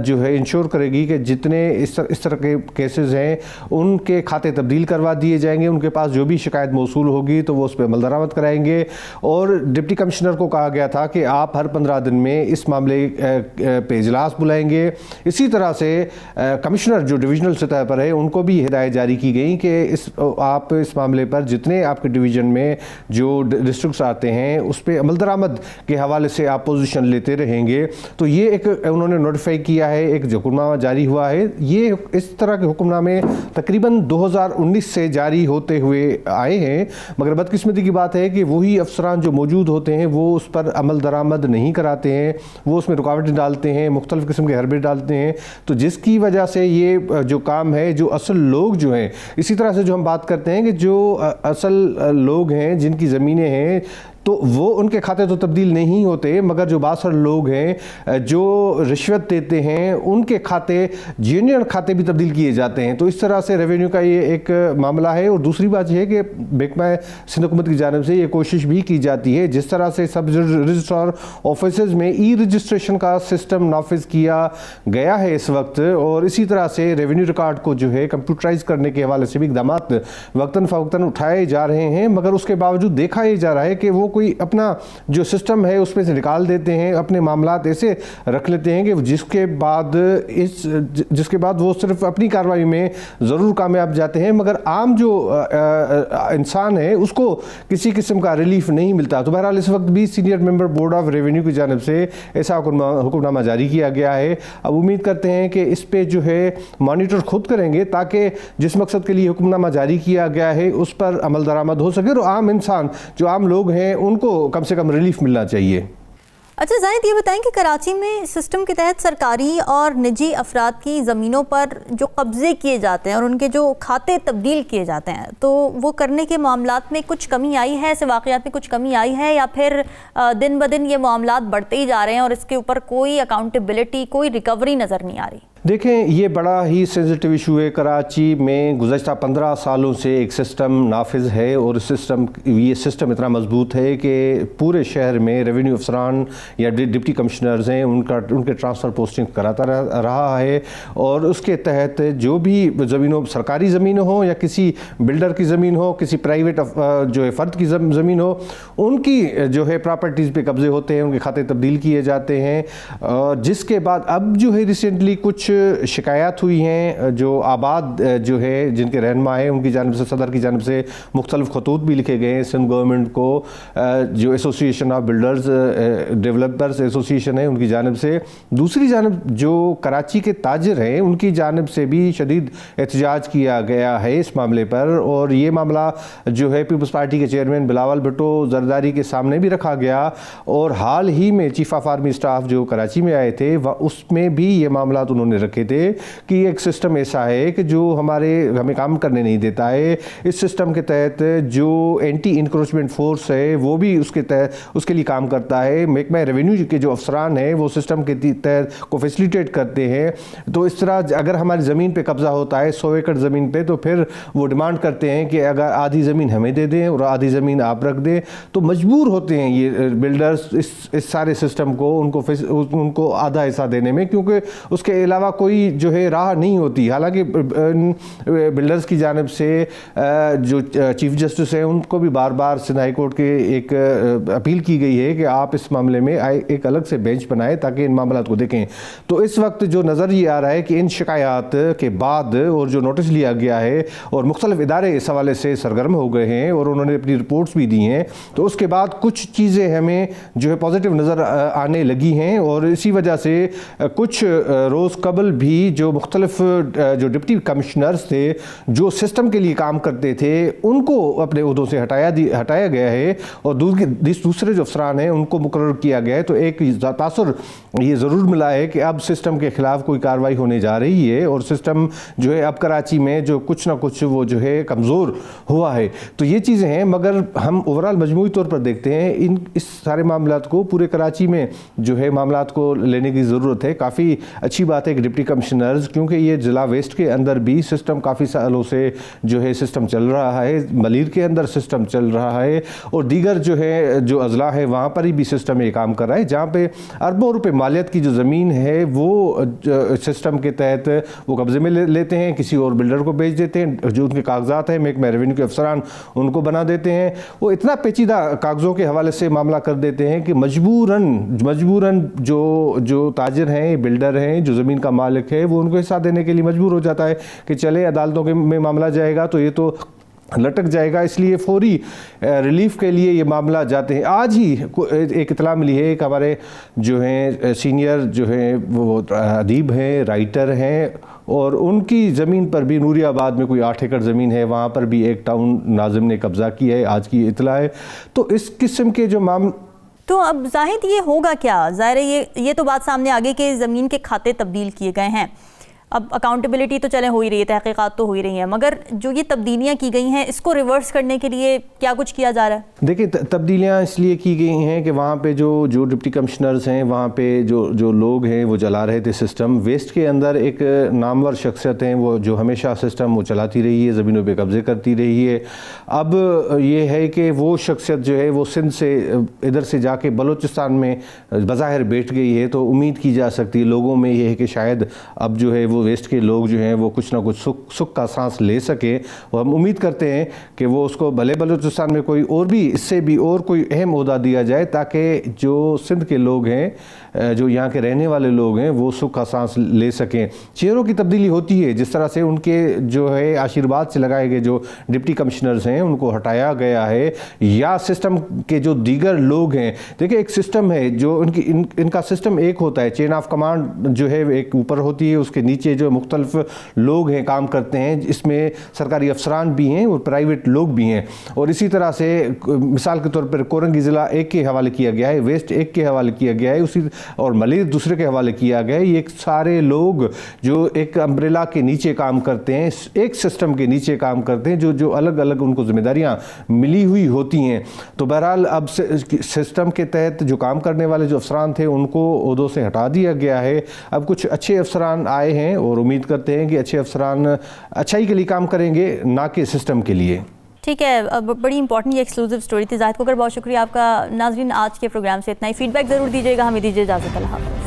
जो है इंश्योर करेगी कि जितने इस तरह के केसेस हैं उनके खाते तब्दील करवा दिए जाएंगे। उनके पास जो भी शिकायत मौसूल होगी तो वो उस पर अमल दरामद कराएंगे। और डिप्टी कमिश्नर को कहा गया था कि आप हर 15 दिन में इस मामले पे इजलास बुलाएंगे। इसी तरह से कमिश्नर जो डिविजनल सतह पर है उनको भी हिदायत जारी की गई कि आप इस मामले पर जितने आपके डिवीज़न में जो डिस्ट्रिक्ट्स आते हैं उस पर अमल दरामद के हवाले से आप पोजीशन लेते रहेंगे। तो ये एक उन्होंने नोटिफाई किया है, एक हुक्मनामा जारी हुआ है। ये इस तरह के हुक्मनामे तकरीबन 2019 से जारी होते हुए आए हैं, मगर बदकिस्मती की बात है कि वही अफसरान जो मौजूद होते हैं वो उस पर अमल दरामद नहीं कराते हैं, वो उसमें रुकावटें डालते हैं, मुख्तलिफ़ किस्म के हरबे डालते हैं, तो जिसकी वजह से ये जो काम है, जो असल लोग जो हैं, इसी तरह से जो हम बात करते हैं कि जो असल लोग हैं जिनकी ज़मीनें हैं तो वो उनके खाते तो तब्दील नहीं होते, मगर जो बासर लोग हैं जो रिश्वत देते हैं उनके खाते जेन्युइन खाते भी तब्दील किए जाते हैं। तो इस तरह से रेवेन्यू का ये एक मामला है। और दूसरी बात यह है कि महकमा सिंध हुकूमत की जानिब से ये कोशिश भी की जाती है, जिस तरह से सब रजिस्ट्रार ऑफिस में ई रजिस्ट्रेशन का सिस्टम नाफिज किया गया है इस वक्त, और इसी तरह से रेवेन्यू रिकॉर्ड को जो है कंप्यूटराइज करने के हवाले से भी इक़दाम वक्तन फ़वक्तन उठाए जा रहे हैं, मगर उसके बावजूद देखा यह जा रहा है कि वो कोई अपना जो सिस्टम है उसमें से निकाल देते हैं, अपने मामलात ऐसे रख लेते हैं कि जिसके बाद वो सिर्फ अपनी कार्रवाई में ज़रूर कामयाब जाते हैं, मगर आम जो इंसान है उसको किसी किस्म का रिलीफ नहीं मिलता। तो बहरहाल इस वक्त भी senior member board of revenue की जानिब से ऐसा हुक्मनामा जारी किया गया है। अब उम्मीद करते हैं कि इस पे जो है मॉनिटर खुद करेंगे ताकि जिस मकसद के लिए हुक्मनामा जारी किया गया है उस पर अमल दरामद हो सके और आम इंसान जो आम लोग हैं उनको कम से कम रिलीफ मिलना चाहिए। अच्छा जाहिद, ये बताएं कि कराची में सिस्टम के तहत सरकारी और निजी अफराद की ज़मीनों पर जो कब्ज़े किए जाते हैं और उनके जो खाते तब्दील किए जाते हैं, तो वो करने के मामलात में कुछ कमी आई है, ऐसे वाक़यात में कुछ कमी आई है, या फिर दिन ब दिन ये मामलात बढ़ते ही जा रहे हैं और इसके ऊपर कोई अकाउंटेबिलिटी, कोई रिकवरी नज़र नहीं आ रही? देखें, ये बड़ा ही सेंसिटिव इशू है। कराची में गुज़श्ता 15 सालों से एक सिस्टम नाफिज है और ये सिस्टम इतना मजबूत है कि पूरे शहर में रेवेन्यू अफसरान या डिप्टी कमिश्नर्स हैं उनके ट्रांसफ़र पोस्टिंग कराता रहा है, और उसके तहत जो भी ज़मीनों, सरकारी ज़मीन हो या किसी बिल्डर की ज़मीन हो, किसी प्राइवेट जो है फ़र्द की ज़मीन हो, उनकी जो है प्रॉपर्टीज़ पे कब्ज़े होते हैं, उनके खाते तब्दील किए जाते हैं। जिसके बाद अब जो है रिसेंटली कुछ शिकायत हुई हैं, जो आबाद जो है जिनके रहनुमा हैं उनकी जानिब से, सदर की जानिब से मुख्तलिफ खतूत भी लिखे गए हैं सिंध गवर्नमेंट को, जो association of builders developers association है उनकी जानिब से। दूसरी जानिब जो कराची के ताजिर हैं उनकी जानिब से भी शदीद एहतजाज किया गया है इस मामले पर, और ये मामला जो है पीपल्स पार्टी के चेयरमैन बिलावल भुट्टो जरदारी के सामने भी रखा गया, और हाल ही में चीफ ऑफ आर्मी स्टाफ जो कराची में आए थे उसमें भी ये मामला उन्होंने रखे थे कि एक सिस्टम ऐसा है कि जो हमें काम करने नहीं देता है। इस सिस्टम के तहत जो एंटी इंक्रोचमेंट फोर्स है वो भी उसके लिए काम करता है। महकमा रेवेन्यू के जो अफसरान हैं वो सिस्टम के तहत को फैसिलिटेट करते हैं। तो इस तरह अगर हमारी ज़मीन पे कब्ज़ा होता है 100 एकड़ ज़मीन पे, तो फिर वो डिमांड करते हैं कि अगर आधी ज़मीन हमें दे दें और आधी ज़मीन आप रख दें। तो मजबूर होते हैं ये बिल्डर्स इस सारे सिस्टम को उनको आधा हिस्सा देने में, क्योंकि उसके अलावा कोई जो है राह नहीं होती। हालांकि बिल्डर्स की जानिब से जो चीफ जस्टिस हैं उनको भी बार बार सिंध हाई कोर्ट के एक अपील की गई है कि आप इस मामले में एक अलग से बेंच बनाएं ताकि इन मामलों को देखें। तो इस वक्त जो नज़र ये आ रहा है कि इन शिकायत के बाद और जो नोटिस लिया गया है और मुख्तलिफ इदारे इस हवाले से सरगर्म हो गए हैं और उन्होंने अपनी रिपोर्ट्स भी दी हैं, तो उसके बाद कुछ चीज़ें हमें जो है पॉजिटिव नज़र आने लगी हैं। और इसी वजह से कुछ रोज़ कबल भी जो मुख्तलिफ जो डिप्टी कमिश्नर्स थे जो सिस्टम के लिए काम करते थे उनको अपने उहदों से हटाया गया है और दूसरे जो अफसरान हैं उनको मुकर्रर किया गया है। तो एक तासुर ये ज़रूर मिला है कि अब सिस्टम के ख़िलाफ़ कोई कार्रवाई होने जा रही है और सिस्टम जो है अब कराची में जो कुछ ना कुछ वो जो है कमज़ोर हुआ है। तो ये चीज़ें हैं, मगर हम ओवरऑल मजमूई तौर पर देखते हैं इस सारे मामलात को पूरे कराची में जो है मामलात को लेने की ज़रूरत है। काफ़ी अच्छी बात है कि डिप्टी कमिश्नर्स, क्योंकि ये ज़िला वेस्ट के अंदर भी सिस्टम काफ़ी सालों से जो है सिस्टम चल रहा है, मलीर के अंदर सिस्टम चल रहा है और दीगर जो है जो अजला है वहाँ पर भी सिस्टम ये काम कर रहा है, जहाँ पे अरबों रुपए मालियत की जो ज़मीन है वो सिस्टम के तहत वो कब्ज़े में लेते हैं, किसी और बिल्डर को बेच देते हैं। जो उनके कागजात हैं महकमा रेवेन्यू के अफसरान उनको बना देते हैं। वो इतना पेचीदा कागज़ों के हवाले से मामला कर देते हैं कि मजबूरन जो ताजिर हैं, बिल्डर हैं, जो ज़मीन का मालिक है वो उनको हिस्सा देने के लिए मजबूर हो जाता है कि चले अदालतों में मामला जाएगा तो ये तो लटक जाएगा, इसलिए फौरी रिलीफ के लिए ये मामला जाते हैं। आज ही एक इतला मिली है कि हमारे जो हैं सीनियर जो हैं वो अदीब हैं, राइटर हैं और उनकी ज़मीन पर भी नूरियाबाद में कोई 8 एकड़ ज़मीन है, वहाँ पर भी एक टाउन नाजिम ने कब्ज़ा किया है। आज की इतला है। तो इस किस्म के जो तो अब जाहिद ये होगा क्या? ज़ाहिर है ये तो बात सामने आगे कि ज़मीन के खाते तब्दील किए गए हैं। अब अकाउंटेबिलिटी तो चले हो ही रही है, तहकीकात तो हो ही रही हैं, मगर जो ये तब्दीलियाँ की गई हैं इसको रिवर्स करने के लिए क्या कुछ किया जा रहा है? देखिए, तब्दीलियाँ इसलिए की गई हैं कि वहाँ पे जो डिप्टी कमिश्नर्स हैं, वहाँ पे जो लोग हैं वो चला रहे थे सिस्टम। वेस्ट के अंदर एक नामवर शख्सियत हैं वो जो हमेशा सिस्टम वो चलाती रही है, ज़मीनों पे कब्ज़े करती रही है। अब ये है कि वो शख्सियत जो है वो सिंध से इधर से जाके बलूचिस्तान में बज़ाहिर बैठ गई है। तो उम्मीद की जा सकती है लोगों में ये है कि शायद अब जो है वो वेस्ट के लोग जो हैं वो कुछ ना कुछ सुख का सांस ले सके। और हम उम्मीद करते हैं कि वो उसको भले बलूचिस्तान में कोई और भी इससे भी और कोई अहम ओहदा दिया जाए ताकि जो सिंध के लोग हैं, जो यहाँ के रहने वाले लोग हैं, वो सुख का सांस ले सकें। चेहरों की तब्दीली होती है, जिस तरह से उनके जो है आशीर्वाद से लगाए गए जो डिप्टी कमिश्नर्स हैं उनको हटाया गया है, या सिस्टम के जो दीगर लोग हैं। देखिए, एक सिस्टम है जो इनका सिस्टम एक होता है, चेन ऑफ कमांड जो है एक ऊपर होती है, उसके नीचे जो मुख्तलिफ लोग हैं काम करते हैं, इसमें सरकारी अफसरान भी हैं और प्राइवेट लोग भी हैं। और इसी तरह से मिसाल के तौर पर कोरंगी ज़िला एक के हवाले किया गया है, वेस्ट एक के हवाले किया गया है, उसी और मलीर दूसरे के हवाले किया गया है। ये सारे लोग जो एक अम्ब्रेला के नीचे काम करते हैं, एक सिस्टम के नीचे काम करते हैं, जो अलग अलग उनको जिम्मेदारियाँ मिली हुई होती हैं। तो बहरहाल अब सिस्टम के तहत जो काम करने वाले जो अफसरान थे उनको ओहदों से हटा दिया गया है। अब कुछ अच्छे अफसरान आए हैं और उम्मीद करते हैं कि अच्छे अफसरान अच्छाई के लिए काम करेंगे, ना कि सिस्टम के लिए। ठीक है, अब बड़ी इंपॉर्टेंट ये एक्सक्लूसिव स्टोरी थी। जाहिद कोकर, बहुत शुक्रिया आपका। नाज़रीन, आज के प्रोग्राम से इतना ही। फीडबैक ज़रूर दीजिएगा। हमें दीजिए इजाज़त। अल्लाह हाफ़िज़।